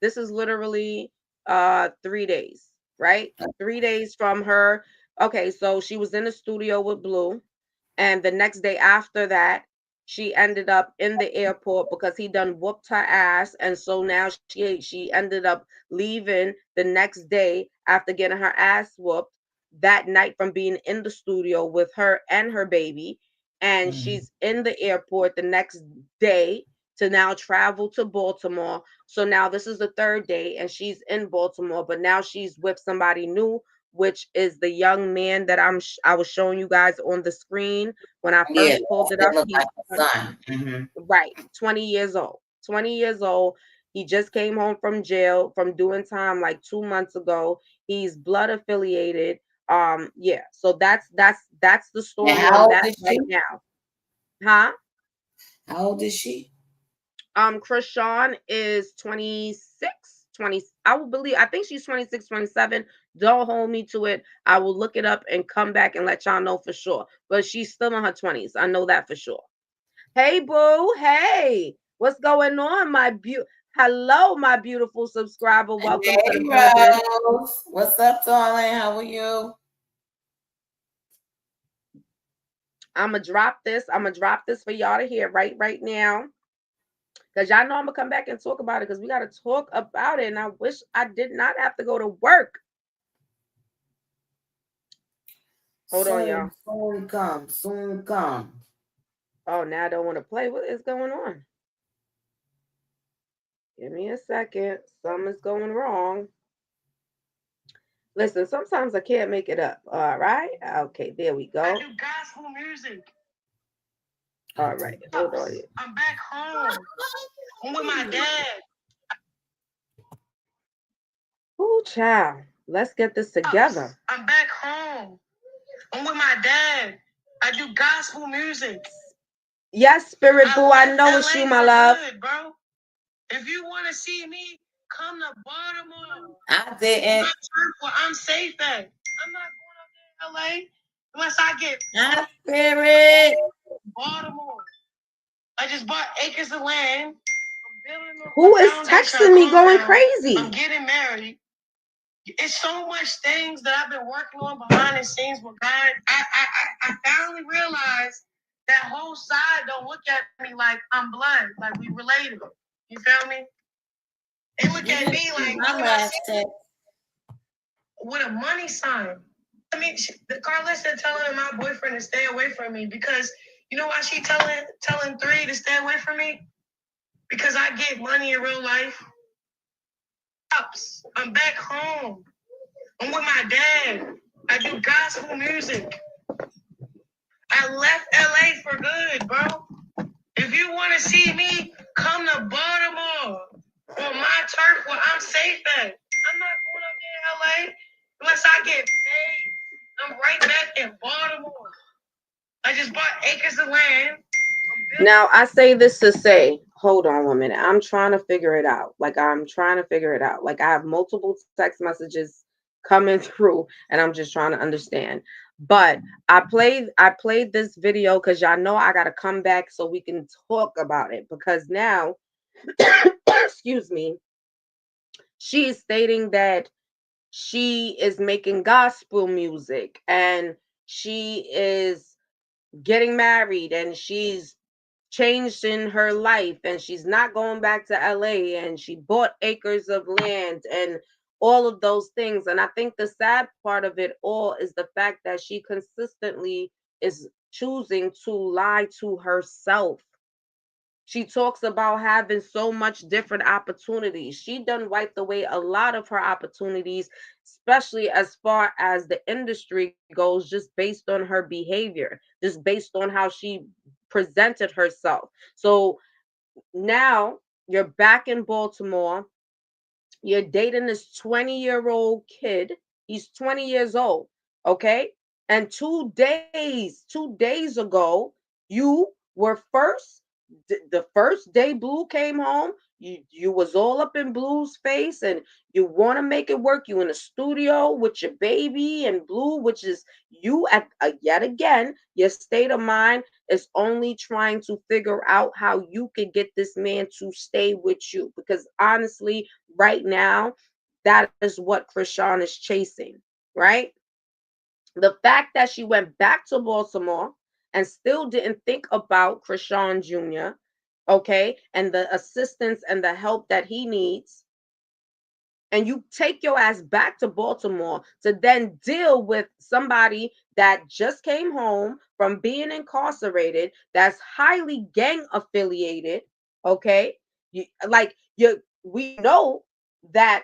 This is literally 3 days, right? 3 days from her. Okay, so she was in the studio with Blue, and the next day after that, she ended up in the airport because he done whooped her ass, and so now she ended up leaving the next day after getting her ass whooped that night from being in the studio with her and her baby, and she's in the airport the next day to now travel to Baltimore. So now this is the third day and she's in Baltimore, but now she's with somebody new, which is the young man that I was showing you guys on the screen when I first pulled it up. Right, 20 years old. 20 years old. He just came home from jail from doing time like 2 months ago. He's blood affiliated. Yeah. So that's the story on that right now. Huh? How old is she? Chrisean is 26, 20. I think she's 26, 27. Don't hold me to it. I will look it up and come back and let y'all know for sure. But she's still in her 20s. I know that for sure. Hey, boo. Hey, what's going on, hello, my beautiful subscriber. Welcome to the building. What's up, darling? How are you? I'm gonna drop this for y'all to hear right now. Because y'all know I'm gonna come back and talk about it because we gotta talk about it. And I wish I did not have to go to work. Hold on, y'all. Soon come, soon come. Oh, now I don't want to play. What is going on? Give me a second. Something's going wrong. Listen, sometimes I can't make it up. All right. Okay, there we go. I do gospel music. All right. Hold on. I'm back home. I'm with my dad. Ooh, child. Let's get this together. I'm back home. I'm with my dad. I do gospel music. Yes, Spirit Boo, I know it's you, my love. Good, bro. If you want to see me, come to Baltimore. I didn't. Where I'm safe at. I'm not going up there in LA unless I get Spirit. Baltimore. I just bought acres of land. Who is texting me going crazy? I'm getting married. It's so much things that I've been working on behind the scenes with God. I finally realized that whole side don't look at me like I'm blood, like we related. You feel me? They look at me like with a money sign. I mean, Carlissa telling my boyfriend to stay away from me because you know why she telling 3 to stay away from me? Because I get money in real life. I'm back home. I'm with my dad. I do gospel music. I left LA for good, bro. If you want to see me, come to Baltimore on my turf where I'm safe at. I'm not going up there in LA unless I get paid. I'm right back in Baltimore. I just bought acres of land. Now, I say this to say, hold on 1 minute. I'm trying to figure it out. Like, I have multiple text messages coming through, and I'm just trying to understand. But I played this video because y'all know I got to come back so we can talk about it. Because now, excuse me, she is stating that she is making gospel music and she is getting married and she's changed in her life and she's not going back to LA and she bought acres of land and all of those things. And I think the sad part of it all is the fact that she consistently is choosing to lie to herself. She talks about having so much different opportunities. She done wiped away a lot of her opportunities, especially as far as the industry goes, just based on her behavior, just based on how she presented herself. So now you're back in Baltimore. You're dating this 20-year-old kid. He's 20 years old. Okay. And 2 days ago, you were the first day Blue came home, you was all up in Blue's face and you want to make it work. You in the studio with your baby and Blue, which is you at yet again, your state of mind is only trying to figure out how you could get this man to stay with you. Because honestly, right now, that is what Chrisean is chasing, right? The fact that she went back to Baltimore and still didn't think about Chrisean Jr., okay, and the assistance and the help that he needs, and you take your ass back to Baltimore to then deal with somebody that just came home from being incarcerated, that's highly gang affiliated, okay? We know that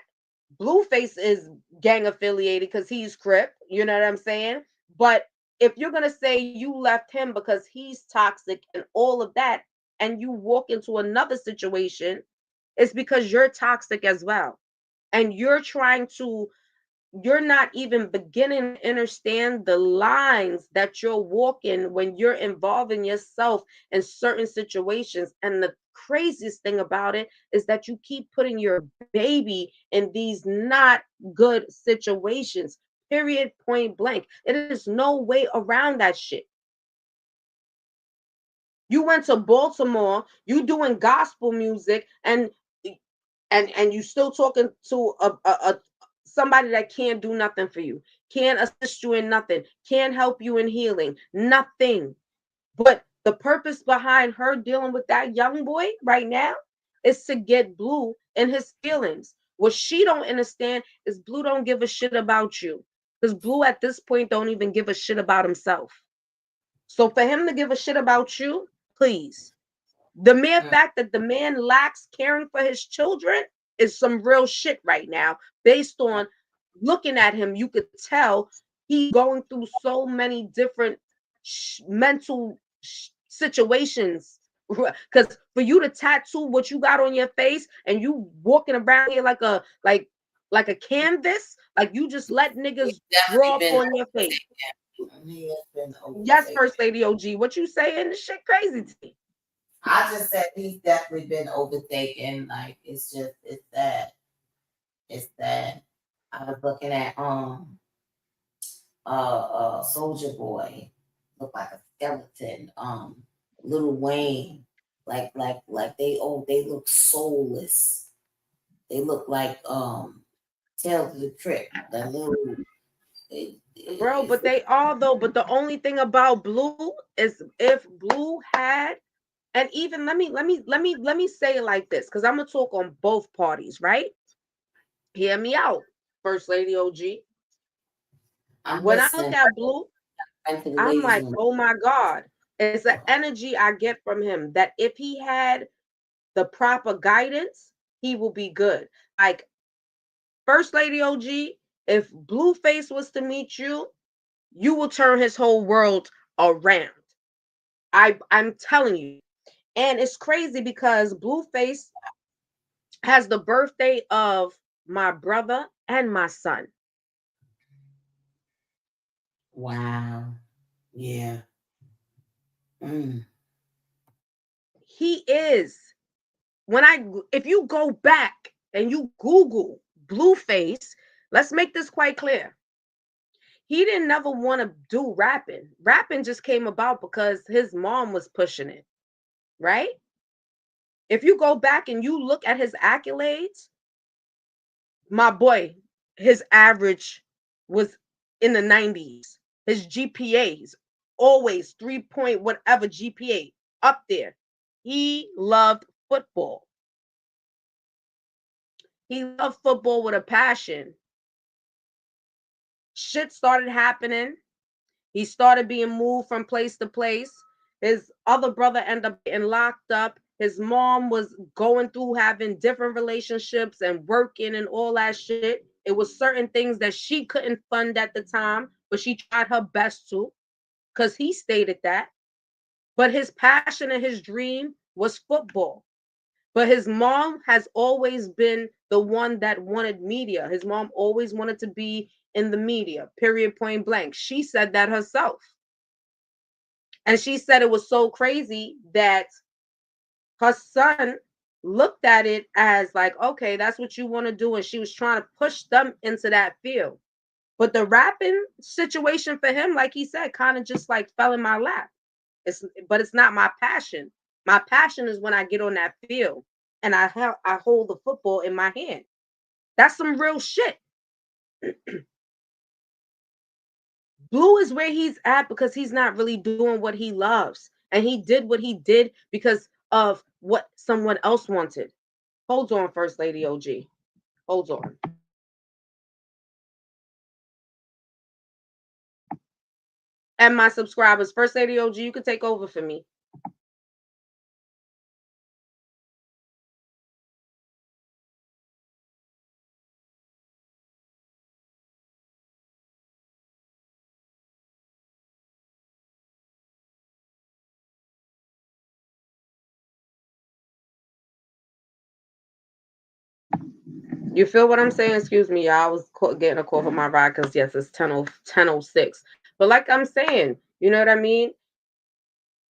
Blueface is gang affiliated because he's Crip, you know what I'm saying? But if you're gonna say you left him because he's toxic and all of that, and you walk into another situation, it's because you're toxic as well. And you're not even beginning to understand the lines that you're walking when you're involving yourself in certain situations. And the craziest thing about it is that you keep putting your baby in these not good situations, period, point blank. It is no way around that shit. You went to Baltimore, you doing gospel music, and you still talking to a somebody that can't do nothing for you, can't assist you in nothing, can't help you in healing, nothing. But the purpose behind her dealing with that young boy right now is to get Blue in his feelings. What she don't understand is Blue don't give a shit about you. Because Blue at this point don't even give a shit about himself. So for him to give a shit about you, please. The mere fact that the man lacks caring for his children is some real shit right now. Based on looking at him, you could tell he's going through so many different mental situations. Because for you to tattoo what you got on your face and you walking around here like a canvas, like you just let niggas draw up on your face. He has been Yes, overtaken. First Lady OG, what you saying? This shit crazy to me. I just said he's definitely been overtaken. Like it's that. I was looking at Soldier Boy, look like a skeleton. Little Wayne, like they look soulless. They look like Tales of the Crypt. That little Bro, it's but they all though, but the only thing about Blue is if Blue had, and even let me say it like this, because I'm gonna talk on both parties, right? Hear me out, First Lady OG. I'm When I look listening. at Blue, To the I'm ladies like, room. oh my God. It's an energy I get from him that if he had the proper guidance, he will be good. Like First Lady OG, if Blueface was to meet you, you will turn his whole world around. I'm telling you. And it's crazy because Blueface has the birthday of my brother and my son. Wow. Yeah. Mm. He is. If you go back and you Google Blueface, let's make this quite clear. He didn't never want to do rapping. Rapping just came about because his mom was pushing it, right? If you go back and you look at his accolades, my boy, his average was in the 90s. His GPAs always 3 point whatever GPA up there. He loved football. He loved football with a passion. Shit started happening. He started being moved from place to place. His other brother ended up getting locked up. His mom was going through having different relationships and working and all that shit. It was certain things that she couldn't fund at the time, but she tried her best to, because he stated that. But his passion and his dream was football. But his mom has always been the one that wanted media. His mom always wanted to be in the media, period, point blank. She said that herself. And she said it was so crazy that her son looked at it as like, okay, that's what you want to do. And she was trying to push them into that field. But the rapping situation for him, like he said, kind of just like fell in my lap. But it's not my passion. My passion is when I get on that field and I hold the football in my hand. That's some real shit. Blue is where he's at because he's not really doing what he loves. And he did what he did because of what someone else wanted. Hold on, First Lady OG. Hold on. And my subscribers, First Lady OG, you can take over for me. You feel what I'm saying? Excuse me, y'all. I was getting a call from my ride because, yes, it's 10:06. But like I'm saying, you know what I mean?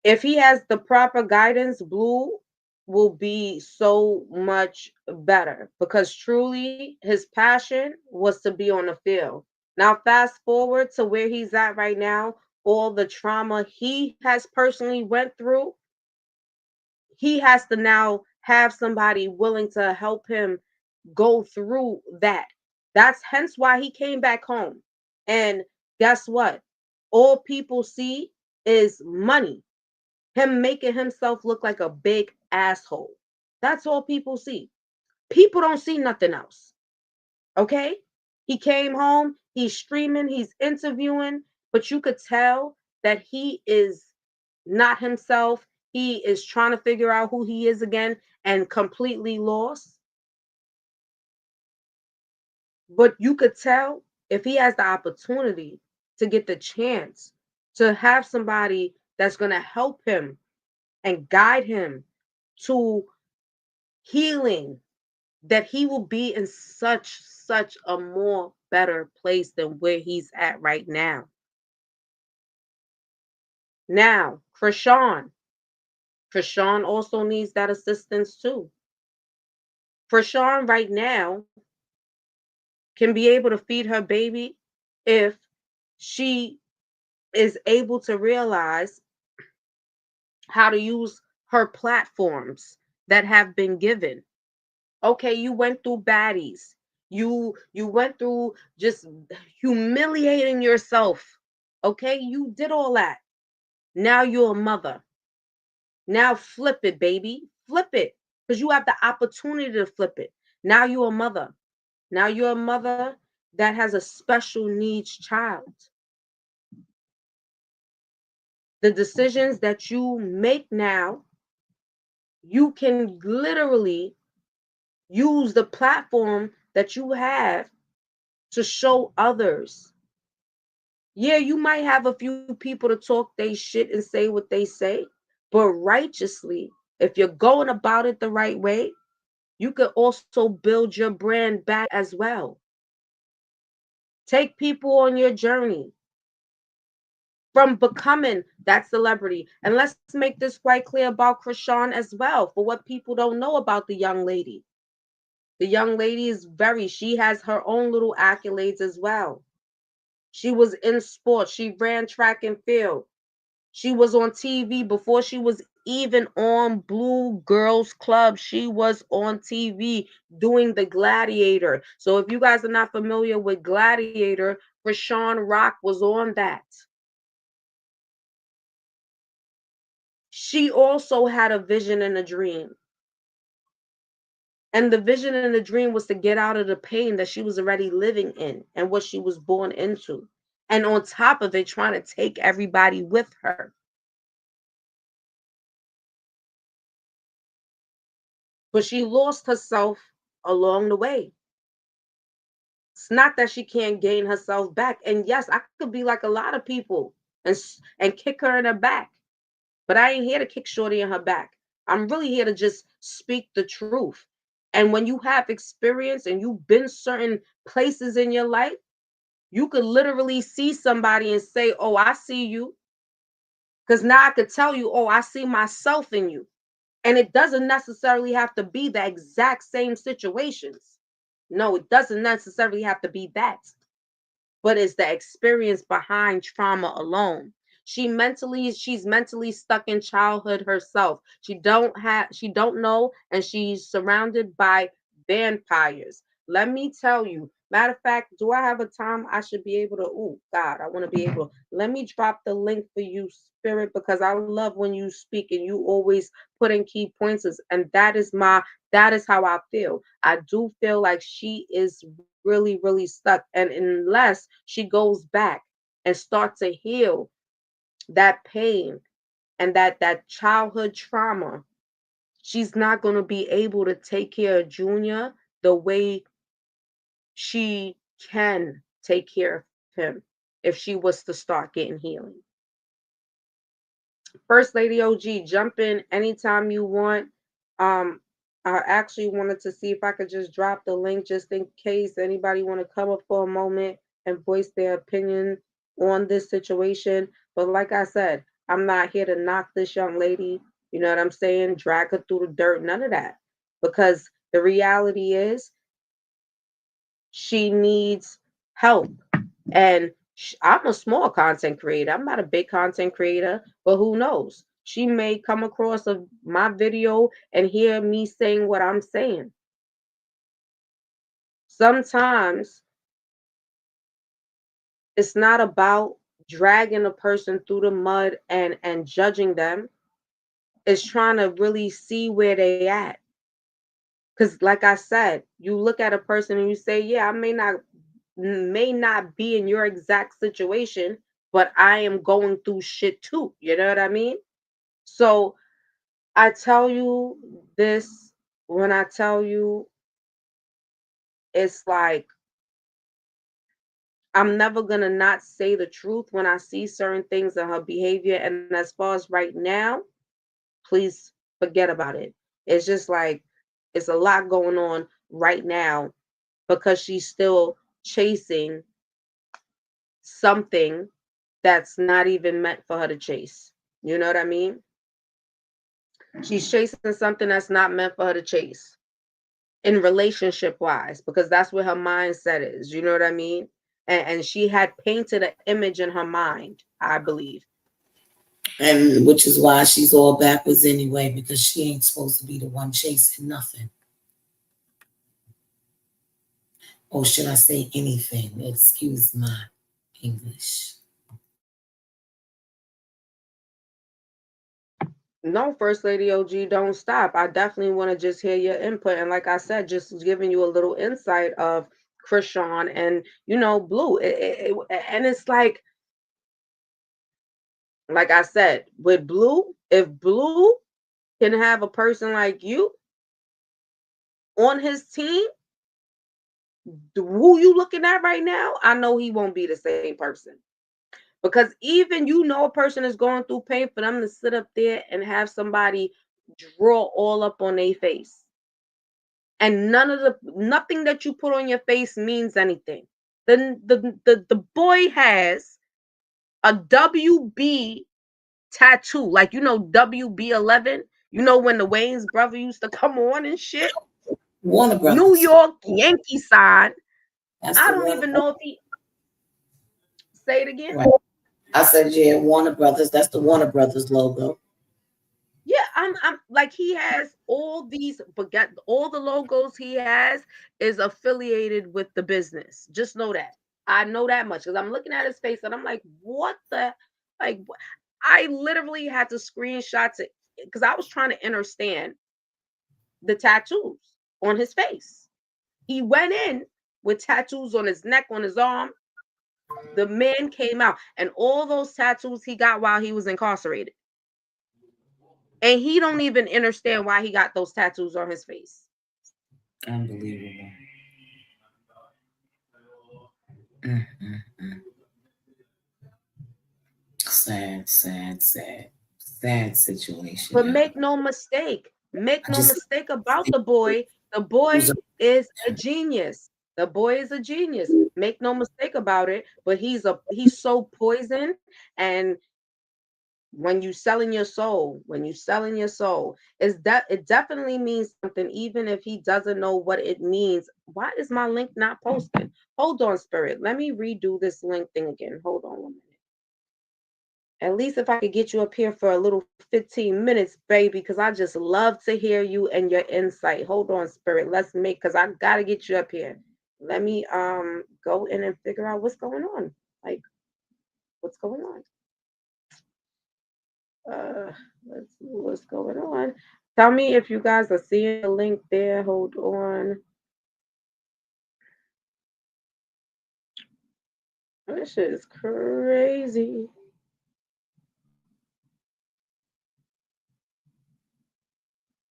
If he has the proper guidance, Blue will be so much better because truly his passion was to be on the field. Now, fast forward to where he's at right now, all the trauma he has personally went through, he has to now have somebody willing to help him go through that. That's hence why he came back home. And guess what? All people see is money. Him making himself look like a big asshole. That's all people see. People don't see nothing else. Okay? He came home, he's streaming, he's interviewing, but you could tell that he is not himself. He is trying to figure out who he is again and completely lost. But you could tell if he has the opportunity to get the chance to have somebody that's going to help him and guide him to healing, that he will be in such a more better place than where he's at right now. Now, Chrisean also needs that assistance too. Chrisean right now can be able to feed her baby if she is able to realize how to use her platforms that have been given. Okay, you went through baddies. You went through just humiliating yourself. Okay, you did all that. Now you're a mother. Now flip it, baby. Flip it. Because you have the opportunity to flip it. Now you're a mother. Now you're a mother that has a special needs child. The decisions that you make now, you can literally use the platform that you have to show others. Yeah, you might have a few people to talk they shit and say what they say, but righteously, if you're going about it the right way, you could also build your brand back as well. Take people on your journey from becoming that celebrity. And let's make this quite clear about Chrisean as well, for what people don't know about the young lady. The young lady is she has her own little accolades as well. She was in sports. She ran track and field. She was on TV before she was even on Blue Girls Club. She was on TV doing the Gladiator. So if you guys are not familiar with Gladiator, Chrisean Rock was on that. She also had a vision and a dream. And the vision and the dream was to get out of the pain that she was already living in and what she was born into. And on top of it, trying to take everybody with her. But she lost herself along the way. It's not that she can't gain herself back. And yes, I could be like a lot of people and kick her in her back. But I ain't here to kick Shorty in her back. I'm really here to just speak the truth. And when you have experience and you've been certain places in your life, you could literally see somebody and say, "Oh, I see you." Because now I could tell you, "Oh, I see myself in you." And it doesn't necessarily have to be the exact same situations. No, it doesn't necessarily have to be that. But it's the experience behind trauma alone. She's mentally stuck in childhood herself. She don't know, and she's surrounded by vampires. Let me tell you. Matter of fact, do I have a time I should be able to? Oh God, I want to be able. Let me drop the link for you, Spirit, because I love when you speak and you always put in key pointers, and that is how I feel. I do feel like she is really stuck, and unless she goes back and starts to heal that pain and that childhood trauma, she's not going to be able to take care of Junior the way she can take care of him if she was to start getting healing. First Lady OG, jump in anytime you want. um I actually wanted to see if I could just drop the link just in case anybody want to come up for a moment and voice their opinion on this situation. But like I said, I'm not here to knock this young lady, you know what I'm saying, drag her through the dirt, none of that. Because the reality is she needs help. And I'm a small content creator. I'm not a big content creator, but who knows? She may come across my video and hear me saying what I'm saying. Sometimes it's not about dragging a person through the mud and judging them. It's trying to really see where they at. Because like I said, you look at a person and you say, yeah, I may not be in your exact situation, but I am going through shit too. You know what I mean? So I tell you this when I tell you, it's like I'm never gonna not say the truth when I see certain things in her behavior. And as far as right now, please forget about it. It's just like it's a lot going on right now because she's still chasing something that's not even meant for her to chase. You know what I mean? She's chasing something that's not meant for her to chase in relationship wise, because that's what her mindset is. You know what I mean? And she had painted an image in her mind, I believe. And which is why she's all backwards anyway, because she ain't supposed to be the one chasing nothing. Or should I say anything? Excuse my English. No, First Lady OG, don't stop. I definitely want to just hear your input. And like I said, just giving you a little insight of Chrisean and, Blue. And it's like I said, with Blue, if Blue can have a person like you on his team, who you looking at right now, I know he won't be the same person. Because even a person is going through pain, for them to sit up there and have somebody draw all up on their face. And nothing that you put on your face means anything. The boy has a WB tattoo, like WB11. When the Wayne's brother used to come on and shit. Warner New Brothers. York Yankee sign. That's I the don't Warner even know Brothers. if he say it again. Right. I said, yeah, Warner Brothers. That's the Warner Brothers logo. Yeah, I'm like he has all these, but all the logos he has is affiliated with the business. Just know that. I know that much because I'm looking at his face and I'm like, what the like I literally had to screenshot it because I was trying to understand the tattoos on his face. He went in with tattoos on his neck, on his arm. The man came out, and all those tattoos he got while he was incarcerated. And he don't even understand why he got those tattoos on his face. Unbelievable. Mm-mm-mm. Sad, sad, sad, sad situation. But Yo. make I no just mistake about see the boy. The boy who's is a genius. The boy is a genius. Make no mistake about it. But he's so poison. And when you selling your soul, it definitely means something, even if he doesn't know what it means. Why is my link not posted? Hold on, Spirit. Let me redo this link thing again. Hold on 1 minute. At least if I could get you up here for a little 15 minutes, baby, because I just love to hear you and your insight. Hold on, Spirit. Because I gotta get you up here. Let me go in and figure out what's going on. Like, what's going on? Let's see what's going on. Tell me if you guys are seeing the link there. Hold on. This shit is crazy.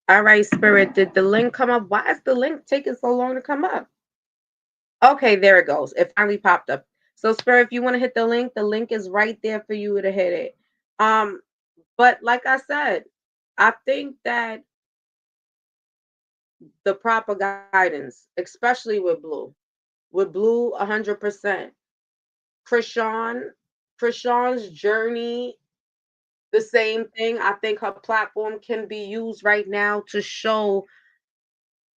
All right, Spirit. Did the link come up? Why is the link taking so long to come up? Okay, there it goes. It finally popped up. So, Spirit, if you want to hit the link is right there for you to hit it. But like I said, I think that the proper guidance, especially with Blue, 100%. Chrisean, Chrisean's journey, the same thing. I think her platform can be used right now to show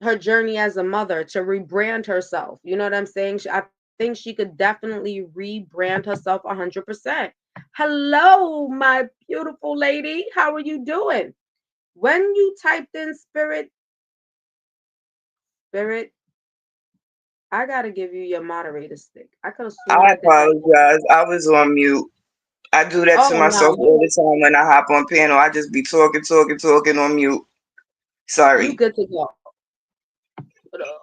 her journey as a mother, to rebrand herself. You know what I'm saying? I think she could definitely rebrand herself 100%. Hello, my beautiful lady. How are you doing? When you typed in spirit, I gotta give you your moderator stick. I could have sworn I I did that. apologize. I was on mute. I do that to Oh myself no, all the time when I hop on panel. I just be talking on mute. you Sorry. good to go.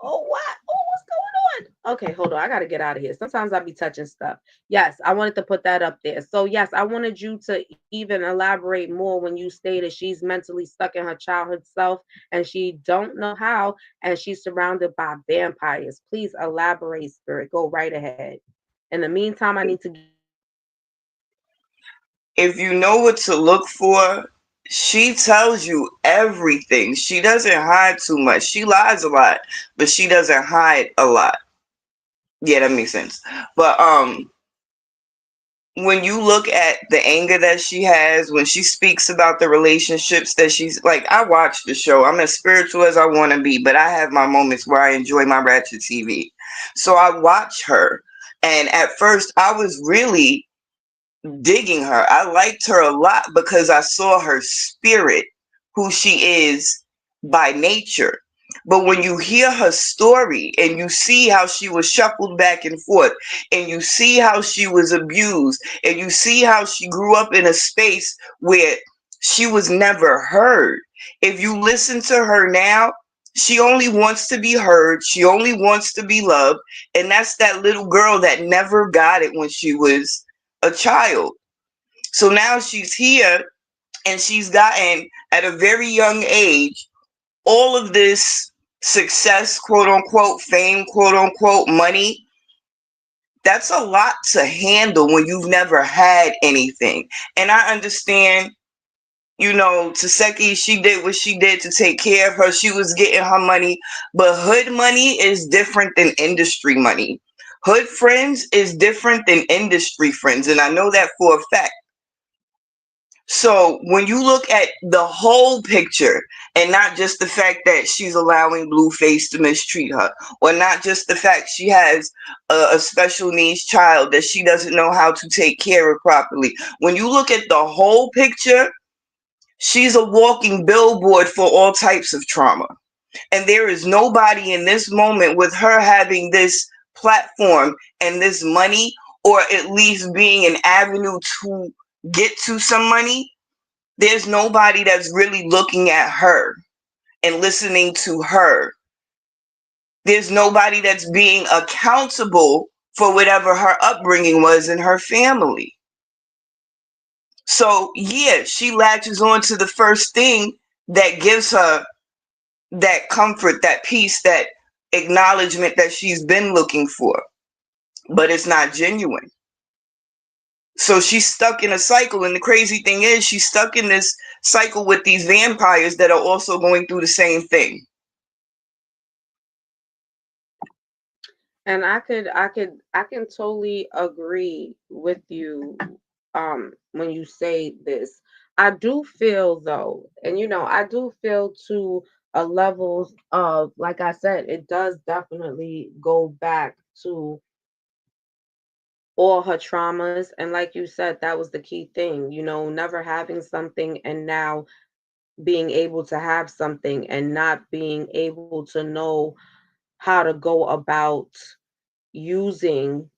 Oh, what? Oh, what's going on? Okay, hold on. I gotta get out of here. Sometimes I be touching stuff. Yes, I wanted to put that up there. So yes, I wanted you to even elaborate more when you stated she's mentally stuck in her childhood self and she don't know how, and she's surrounded by vampires. Please elaborate, Spirit. Go right ahead. In the meantime, I need to get out of here. If you know what to look for, she tells you everything. She doesn't hide too much. She lies a lot, but she doesn't hide a lot. Yeah, that makes sense. But when you look at the anger that she has, when she speaks about the relationships that she's like, I watch the show. I'm as spiritual as I want to be, but I have my moments where I enjoy my ratchet TV. So I watch her. And at first, I was really digging her. I liked her a lot because I saw her spirit, who she is by nature. But when you hear her story and you see how she was shuffled back and forth, and you see how she was abused, and you see how she grew up in a space where she was never heard, if you listen to her now, she only wants to be heard. She only wants to be loved. And that's that little girl that never got it when she was a child. So now she's here and she's gotten at a very young age all of this success, quote unquote, fame, quote unquote, money. That's a lot to handle when you've never had anything. And I understand, Taseki, she did what she did to take care of her. She was getting her money, but hood money is different than industry money. Hood friends is different than industry friends, and I know that for a fact. So when you look at the whole picture and not just the fact that she's allowing Blueface to mistreat her, or not just the fact she has a special needs child that she doesn't know how to take care of properly, when you look at the whole picture, she's a walking billboard for all types of trauma. And there is nobody in this moment with her having this platform and this money, or at least being an avenue to get to some money. There's nobody that's really looking at her and listening to her. There's nobody that's being accountable for whatever her upbringing was in her family. So, yeah, she latches on to the first thing that gives her that comfort, that peace, that acknowledgement that she's been looking for, but it's not genuine. So she's stuck in a cycle. And the crazy thing is, she's stuck in this cycle with these vampires that are also going through the same thing. And I can totally agree with you when you say this. I do feel though, and I do feel to a level of, like I said, it does definitely go back to all her traumas. And like you said, that was the key thing, never having something and now being able to have something and not being able to know how to go about using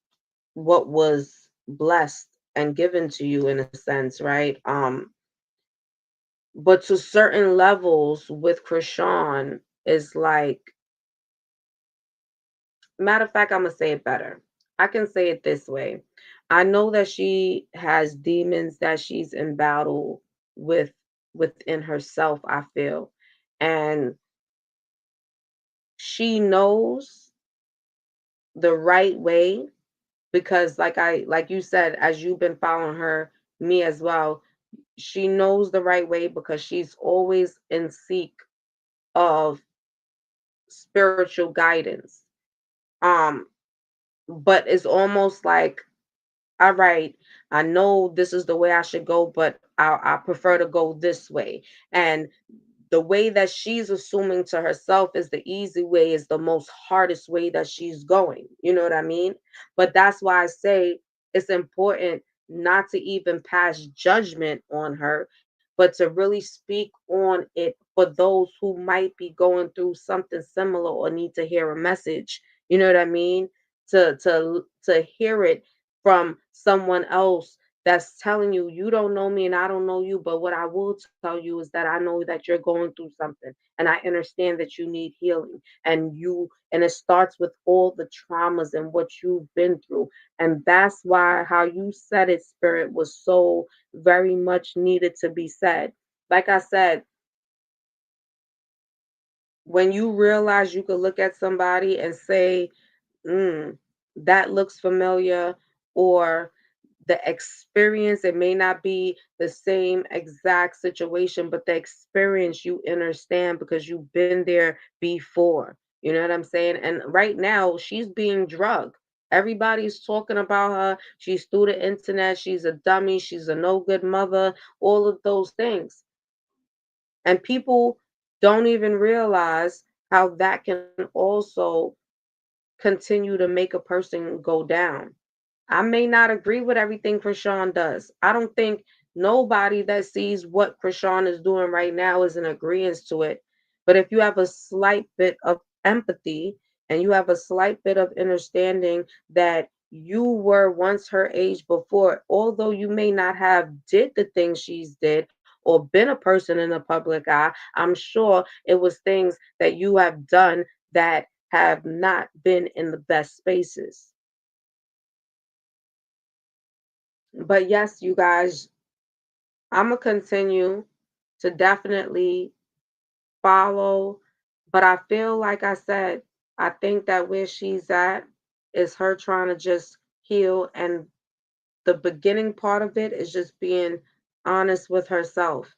what was blessed and given to you in a sense, right? But to certain levels with Chrisean is like, matter of fact, I'm gonna say it better. I can say it this way. I know that she has demons that she's in battle with within herself, I feel. And she knows the right way because like you said, as you've been following her, me as well, she knows the right way because she's always in seek of spiritual guidance. Um, but it's almost like, all right, I know this is the way I should go, but I prefer to go this way. And the way that she's assuming to herself is the easy way, is the most hardest way that she's going. You know what I mean? But that's why I say it's important not to even pass judgment on her, but to really speak on it for those who might be going through something similar or need to hear a message. You know what I mean? To hear it from someone else that's telling you you don't know me and I don't know you, but what I will tell you is that I know that you're going through something and I understand that you need healing and it starts with all the traumas and what you've been through. And that's why how you said it, Spirit, was so very much needed to be said. Like I said, when you realize you could look at somebody and say, mm, that looks familiar, or the experience, it may not be the same exact situation, but the experience you understand because you've been there before. You know what I'm saying? And right now, she's being drugged. Everybody's talking about her. She's through the internet. She's a dummy. She's a no good mother. All of those things. And people don't even realize how that can also continue to make a person go down. I may not agree with everything Chrisean does. I don't think nobody that sees what Chrisean is doing right now is in agreement to it. But if you have a slight bit of empathy and you have a slight bit of understanding that you were once her age before, although you may not have did the things she's did or been a person in the public eye, I'm sure it was things that you have done that have not been in the best spaces. But yes, you guys, I'm going to continue to definitely follow. But I feel like I said, I think that where she's at is her trying to just heal. And the beginning part of it is just being honest with herself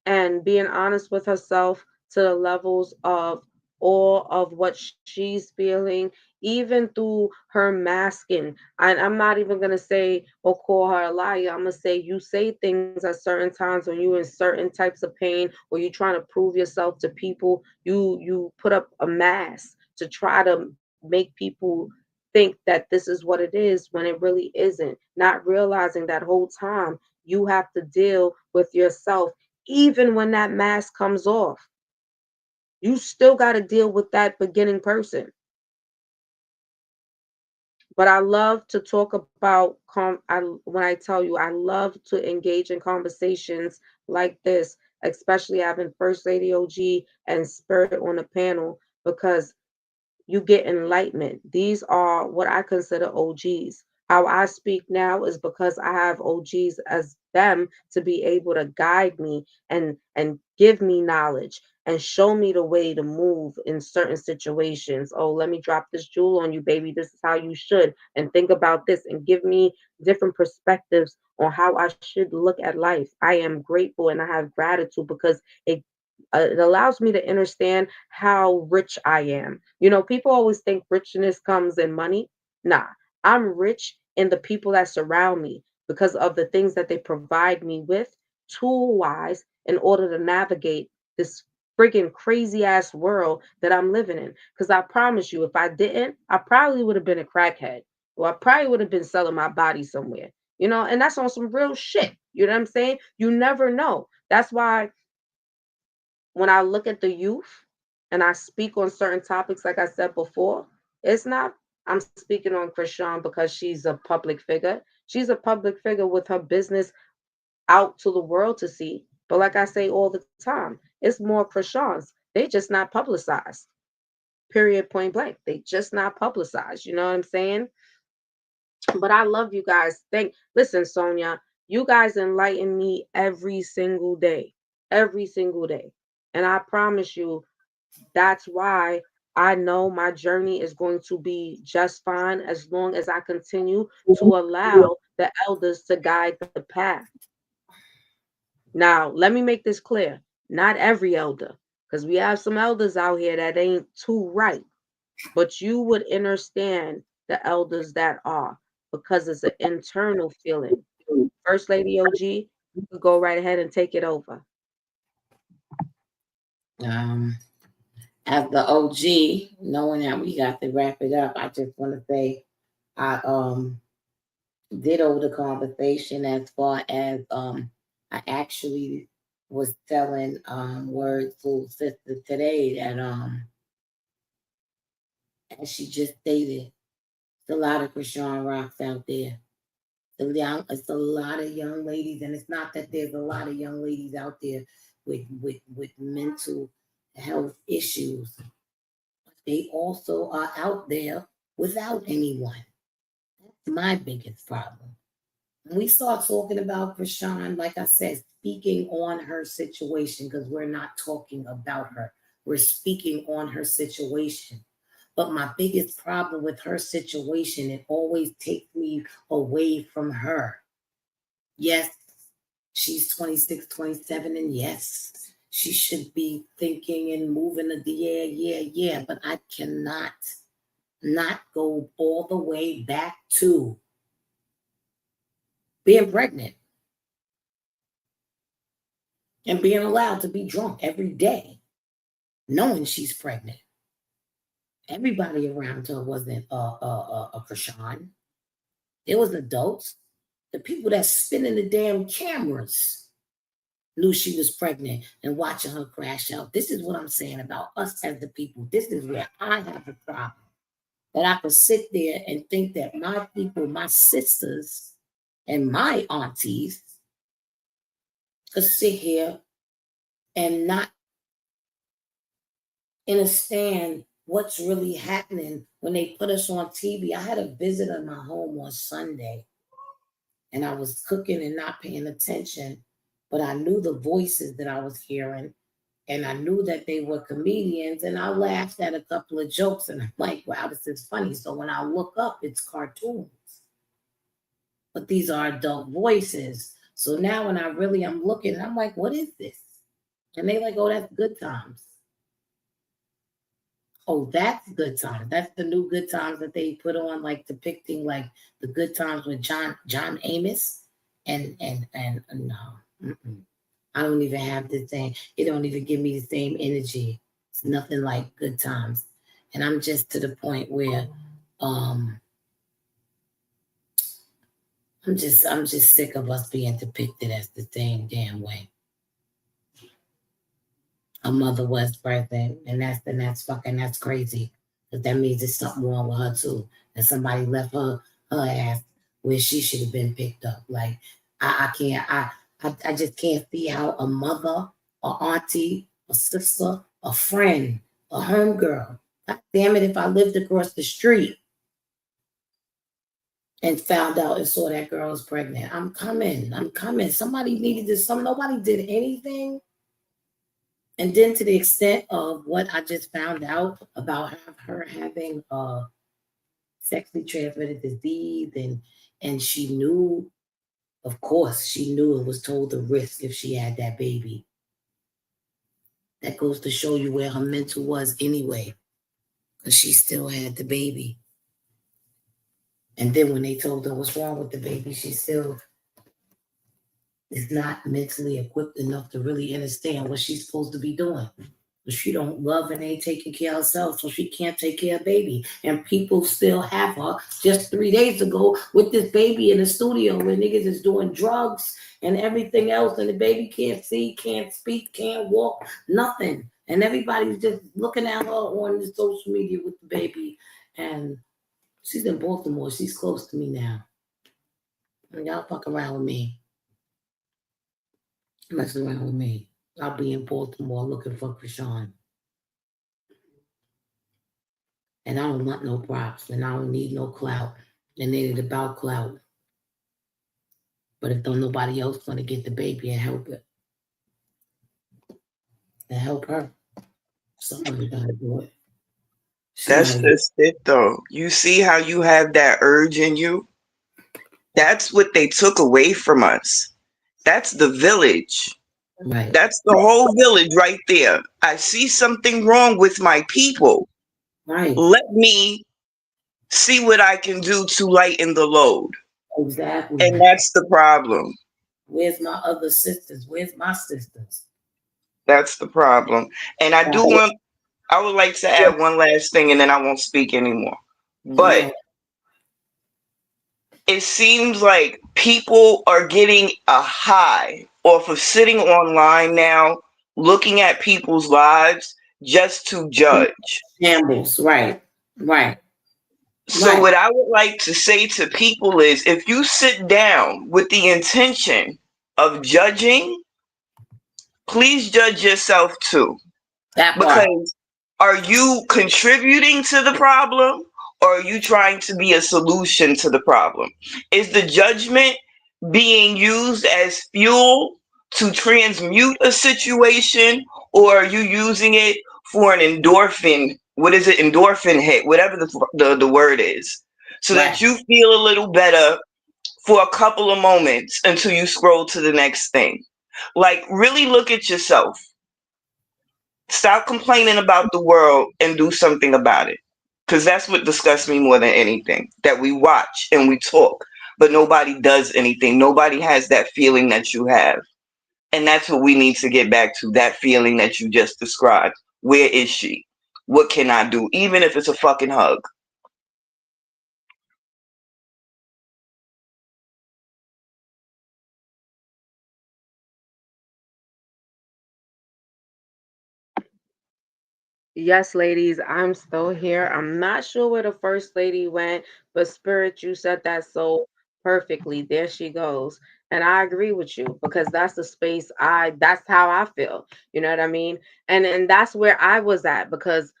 and being honest with herself to the levels of all of what she's feeling, even through her masking. And I'm not even going to say or call her a liar. I'm going to say you say things at certain times when you're in certain types of pain or you're trying to prove yourself to people. You put up a mask to try to make people think that this is what it is when it really isn't, not realizing that whole time you have to deal with yourself. Even when that mask comes off, you still got to deal with that beginning person. But I love to talk about when I tell you I love to engage in conversations like this, especially having First Lady OG and Spirit on the panel, because you get enlightenment. These are what I consider OGs. How I speak now is because I have OGs as them to be able to guide me and give me knowledge and show me the way to move in certain situations. Oh, let me drop this jewel on you, baby. This is how you should. And think about this and give me different perspectives on how I should look at life. I am grateful and I have gratitude because it allows me to understand how rich I am. You know, people always think richness comes in money. Nah, I'm rich in the people that surround me because of the things that they provide me with, tool wise, in order to navigate this friggin' crazy ass world that I'm living in. Because I promise you, if I didn't, I probably would have been a crackhead or I probably would have been selling my body somewhere. You know, and that's on some real shit. You know what I'm saying? You never know. That's why when I look at the youth and I speak on certain topics, like I said before, it's not, I'm speaking on Chrisean because she's a public figure. She's a public figure with her business out to the world to see. But like I say all the time, it's more Chriseans. They just not publicized. Period, point blank. They just not publicized. You know what I'm saying? But I love you guys. Listen, Sonia, you guys enlighten me every single day. Every single day. And I promise you, that's why I know my journey is going to be just fine as long as I continue to allow the elders to guide the path. Now, let me make this clear. Not every elder, because we have some elders out here that ain't too right, but you would understand the elders that are because it's an internal feeling. First Lady OG, you could go right ahead and take it over. Um, as the OG, knowing that we got to wrap it up, I just want to say I did over the conversation as far as I actually was telling Word Full Sister today that as she just stated, there's a lot of Chrisean rocks out there. It's a lot of young ladies, and it's not that there's a lot of young ladies out there with mental health issues. They also are out there without anyone. That's my biggest problem. When we start talking about Chrisean, like I said, speaking on her situation, because we're not talking about her, we're speaking on her situation. But my biggest problem with her situation, it always takes me away from her. Yes, she's 26, 27, and yes, she should be thinking and moving the yeah. But I cannot not go all the way back to being pregnant and being allowed to be drunk every day, knowing she's pregnant. Everybody around her wasn't a Chrisean. There was adults. The people that spinning the damn cameras knew she was pregnant and watching her crash out. This is what I'm saying about us as the people. This is where I have a problem. That I could sit there and think that my people, my sisters, and my aunties could sit here and not understand what's really happening when they put us on TV. I had a visit in my home on Sunday, and I was cooking and not paying attention, but I knew the voices that I was hearing, and I knew that they were comedians, and I laughed at a couple of jokes, and I'm like, wow, this is funny. So when I look up, it's cartoons, but these are adult voices. So now when I'm looking, I'm like, what is this? And they like, oh, that's Good Times. Oh, that's Good Times. That's the new Good Times that they put on, like depicting like the good times with John Amos, and no, I don't even have the same. It don't even give me the same energy. It's nothing like Good Times, and I'm just to the point where, um, I'm just sick of us being depicted as the same damn way. Her mother was pregnant, and that's crazy. Because that means there's something wrong with her too. And somebody left her ass where she should have been picked up. Like I can't I just can't see how a mother, a auntie, a sister, a friend, a homegirl. God damn it, if I lived across the street and found out and saw that girl was pregnant. I'm coming. I'm coming. Somebody needed this. Nobody did anything. And then to the extent of what I just found out about her having sexually transmitted disease, and she knew, of course, she knew it was told the risk if she had that baby. That goes to show you where her mental was anyway, because she still had the baby. And then when they told her what's wrong with the baby, she still is not mentally equipped enough to really understand what she's supposed to be doing. She don't love and ain't taking care of herself, so she can't take care of baby. And people still have her just 3 days ago with this baby in the studio where niggas is doing drugs and everything else, and the baby can't see, can't speak, can't walk, nothing. And everybody's just looking at her on the social media with the baby. And she's in Baltimore. She's close to me now. And y'all fuck around with me. Mess around with me. I'll be in Baltimore looking for Chrisean. And I don't want no props, and I don't need no clout. And it ain't about clout. But if don't nobody else want to get the baby and help it, and help her, somebody gotta do it. That's Somebody, just it, though. You see how you have that urge in you? That's what they took away from us. That's the village. right, That's the whole village right there. I see something wrong with my people. right, Let me see what I can do to lighten the load. exactly. And that's the problem. Where's my other sisters? Where's my sisters? That's the problem. And I do Right. want, I would like to add one last thing and then I won't speak anymore. Come But on, it seems like people are getting a high off of sitting online now, looking at people's lives just to judge. shambles. Right, right. So, Right. what I would like to say to people is if you sit down with the intention of judging, please judge yourself too. That part. Because are you contributing to the problem or are you trying to be a solution to the problem? Is the judgment being used as fuel to transmute a situation or are you using it for an endorphin? What is it? Endorphin hit, whatever the word is, so Right. that you feel a little better for a couple of moments until you scroll to the next thing. Like, really look at yourself. Stop complaining about the world and do something about it. Because that's what disgusts me more than anything. That we watch and we talk, but nobody does anything. Nobody has that feeling that you have. And that's what we need to get back to, that feeling that you just described. Where is she? What can I do? Even if it's a fucking hug. Yes, ladies, I'm still here. I'm not sure where the first lady went, but Spirit, you said that so perfectly. There she goes. And I agree with you because that's the space that's how I feel. You know what I mean? And that's where I was at because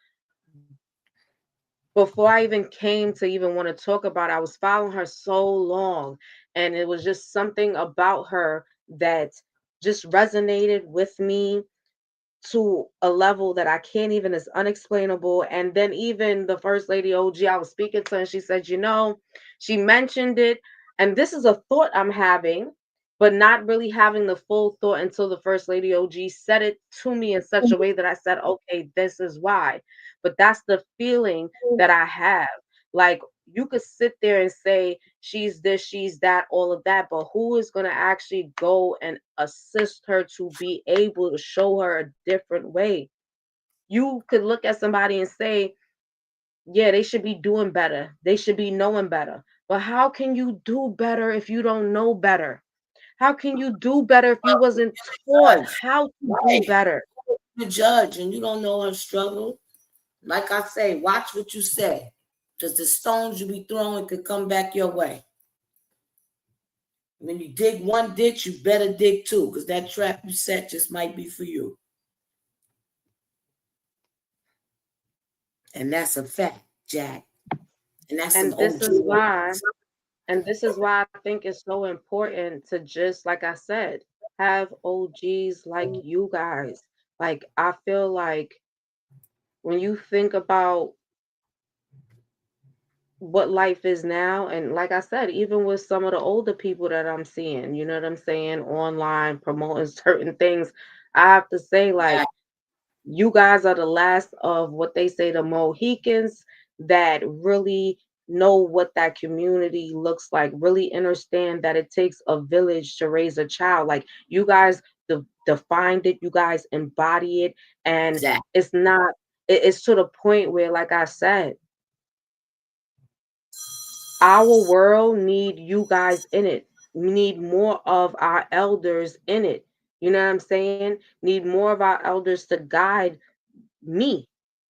before I even came to even want to talk about it, I was following her so long. And it was just something about her that just resonated with me to a level that I can't even, is unexplainable. And then even the first lady OG I was speaking to, and she said, she mentioned it, and this is a thought I'm having, but not really having the full thought until the first lady OG said it to me in such a way that I said, okay, this is why. But that's the feeling that I have. Like, you could sit there and say she's this, she's that, all of that, but who is going to actually go and assist her to be able to show her a different way? You could look at somebody and say, yeah, they should be doing better, they should be knowing better. But how can you do better if you don't know better? How can you do better if you wasn't taught Judge. how to do Right. better? The judge, and you don't know her struggle. Like I say, watch what you say. Because the stones you be throwing could come back your way. When you dig one ditch, you better dig two, because that trap you set just might be for you. And that's a fact, Jack. And that's some And this OG. is why, I think it's so important to just, like I said, have OGs like you guys. Like, I feel like when you think about what life is now, and like I said, even with some of the older people that I'm seeing, you know what I'm saying, online promoting certain things, I have to say, like, you guys are the last of what they say, the Mohicans, that really know what that community looks like, really understand that it takes a village to raise a child. Like, you guys defined it, you guys embody it, and Exactly. it's not, it's to the point where, like I said, our world need you guys in it. We need more of our elders in it. You know what I'm saying? Need more of our elders to guide me,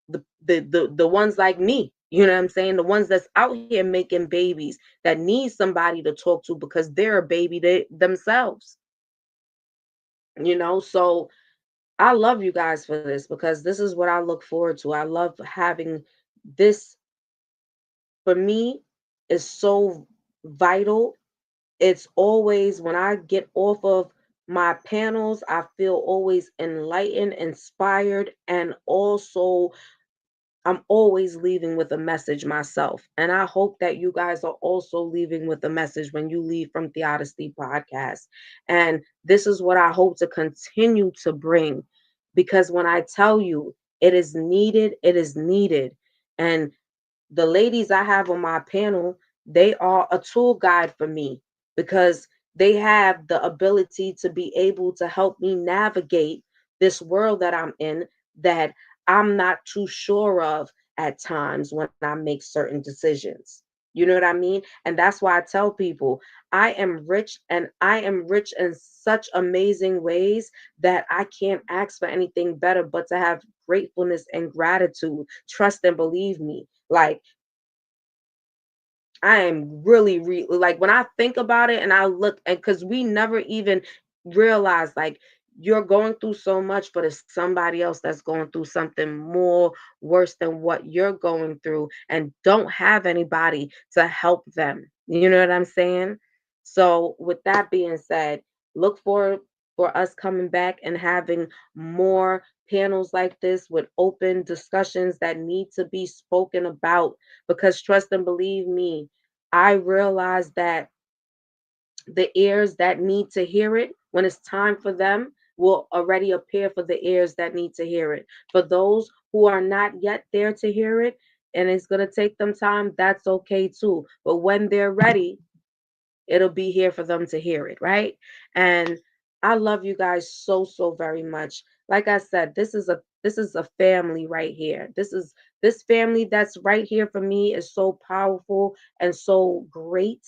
the ones like me. You know what I'm saying? The ones that's out here making babies that need somebody to talk to because they're a baby themselves. So I love you guys for this because this is what I look forward to. I love having this, for me, is so vital. It's always when I get off of my panels, I feel always enlightened, inspired, and also I'm always leaving with a message myself. And I hope that you guys are also leaving with a message when you leave from Theodicy Podcast. And this is what I hope to continue to bring, because when I tell you it is needed, it is needed. And the ladies I have on my panel, they are a tool guide for me because they have the ability to be able to help me navigate this world that I'm in, that I'm not too sure of at times when I make certain decisions. You know what I mean? And that's why I tell people I am rich, and I am rich in such amazing ways that I can't ask for anything better but to have gratefulness and gratitude. Trust and believe me. Like, I am really like when I think about it and I look, and because we never even realize like you're going through so much, but it's somebody else that's going through something more worse than what you're going through and don't have anybody to help them. You know what I'm saying? So with that being said, look for us coming back and having more panels like this with open discussions that need to be spoken about, because trust and believe me, I realize that the ears that need to hear it when it's time for them will already appear for the ears that need to hear it. For those who are not yet there to hear it and it's going to take them time, that's okay too. But when they're ready, it'll be here for them to hear it, right? And I love you guys so very much. Like I said, this is a family right here. This family that's right here for me is so powerful and so great.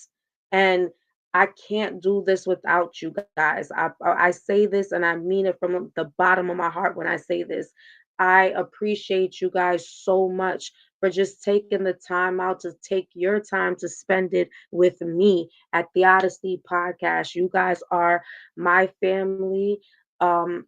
And I can't do this without you guys. I say this and I mean it from the bottom of my heart when I say this. I appreciate you guys so much for just taking the time out to take your time to spend it with me at the Odyssey podcast. You guys are my family, um,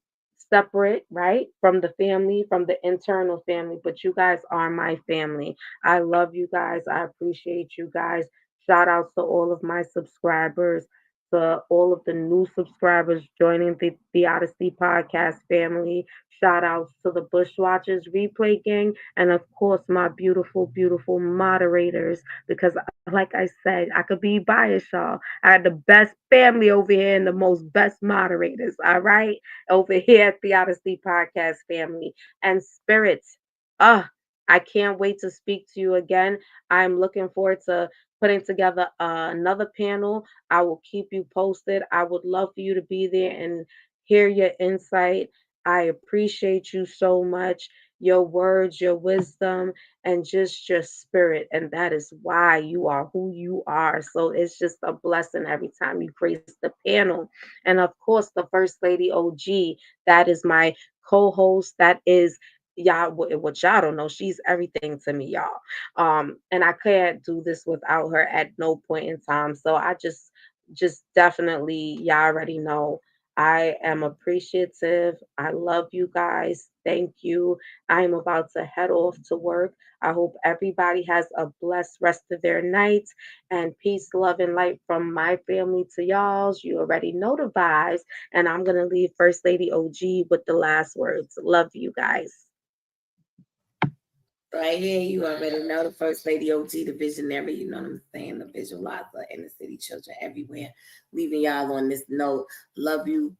separate, right? From the family, from the internal family, but you guys are my family. I love you guys. I appreciate you guys. Shout outs to all of my subscribers, to all of the new subscribers joining the Odyssey podcast family. Shout outs to the Bushwatchers replay gang, and of course, my beautiful moderators, because like I said, I could be biased, y'all. I had the best family over here and the most best moderators, all right? Over here at the Odyssey Podcast family. And spirits, uh, I can't wait to speak to you again. I'm looking forward to putting together another panel. I will keep you posted. I would love for you to be there and hear your insight. I appreciate you so much, your words, your wisdom, and just your spirit. And that is why you are who you are. So it's just a blessing every time you grace the panel. And of course, the First Lady OG, that is my co host. That is y'all, what y'all don't know, she's everything to me, y'all. And I can't do this without her at no point in time. So I just definitely, y'all already know, I am appreciative. I love you guys. Thank you. I am about to head off to work. I hope everybody has a blessed rest of their night, and peace, love, and light from my family to y'all's. You already know the vibes. And I'm going to leave First Lady OG with the last words. Love you guys. Right here, you already know the First Lady OG, the visionary, you know what I'm saying, the visualizer, inner city children everywhere. Leaving y'all on this note. Love you,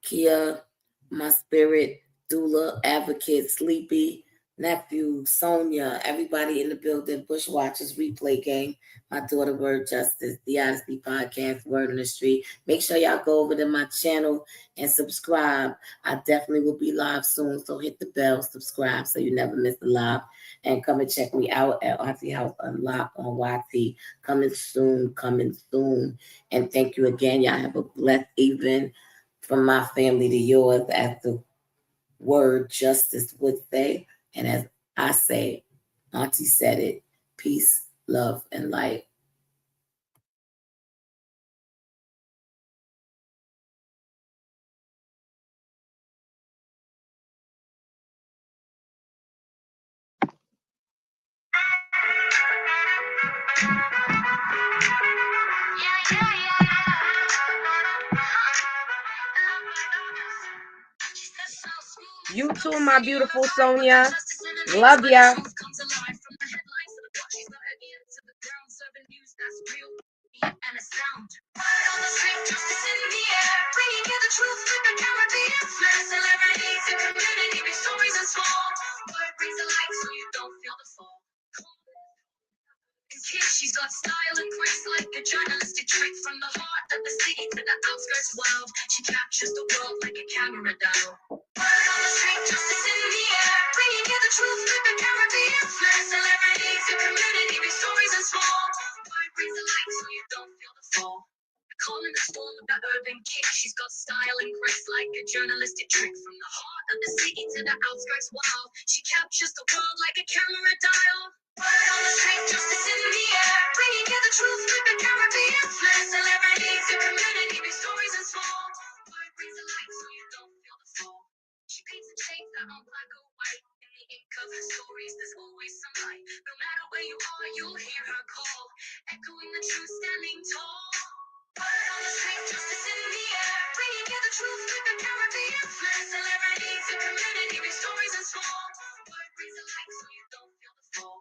Kia, my spirit, doula, advocate, sleepy, nephew, Sonia, everybody in the building, Bushwatchers, replay gang, my daughter, Word Justice, the Odyssey Podcast, Word on the Street. Make sure y'all go over to my channel and subscribe. I definitely will be live soon, so hit the bell, subscribe so you never miss a live. And come and check me out at Auntie House Unlock on YT. Coming soon, coming soon. And thank you again. Y'all have a blessed evening from my family to yours, as the word justice would say. And as I say, Auntie said it, peace, love, and light. You too, my beautiful Sonia. Love ya. And a sound. Word on the street, justice in the air. Bringing you the truth with the Caribbean flair. Celebrities and community, big stories and small. Word brings the light so you don't feel the fall. She's got style and grace like a journalistic trick. From the heart of the city to the outskirts wild. She captures the world like a camera doll. Word on the street, justice in the air. Bringing you the truth with the Caribbean flair. Celebrities and community, big stories and small. Word brings the light so you don't feel the fall. Calling the storm of the urban king. She's got style and grace. It's like a journalistic trick from the heart of the city to the outskirts. Wow, she captures the world like a camera dial. Word on the street, justice in the air, bringing you the truth like a Caribbean flair. Celebrities and community, big stories and small. Word brings the light so you don't feel the fall. She paints a shade that on black or white. In the ink of her stories, there's always some light. No matter where you are, you'll hear her call, echoing the truth, standing tall. Word on the street, justice in the air, bringing you the truth like a Caribbean flair. Celebrities and community, big stories and small. Word brings the light so you don't feel the fall.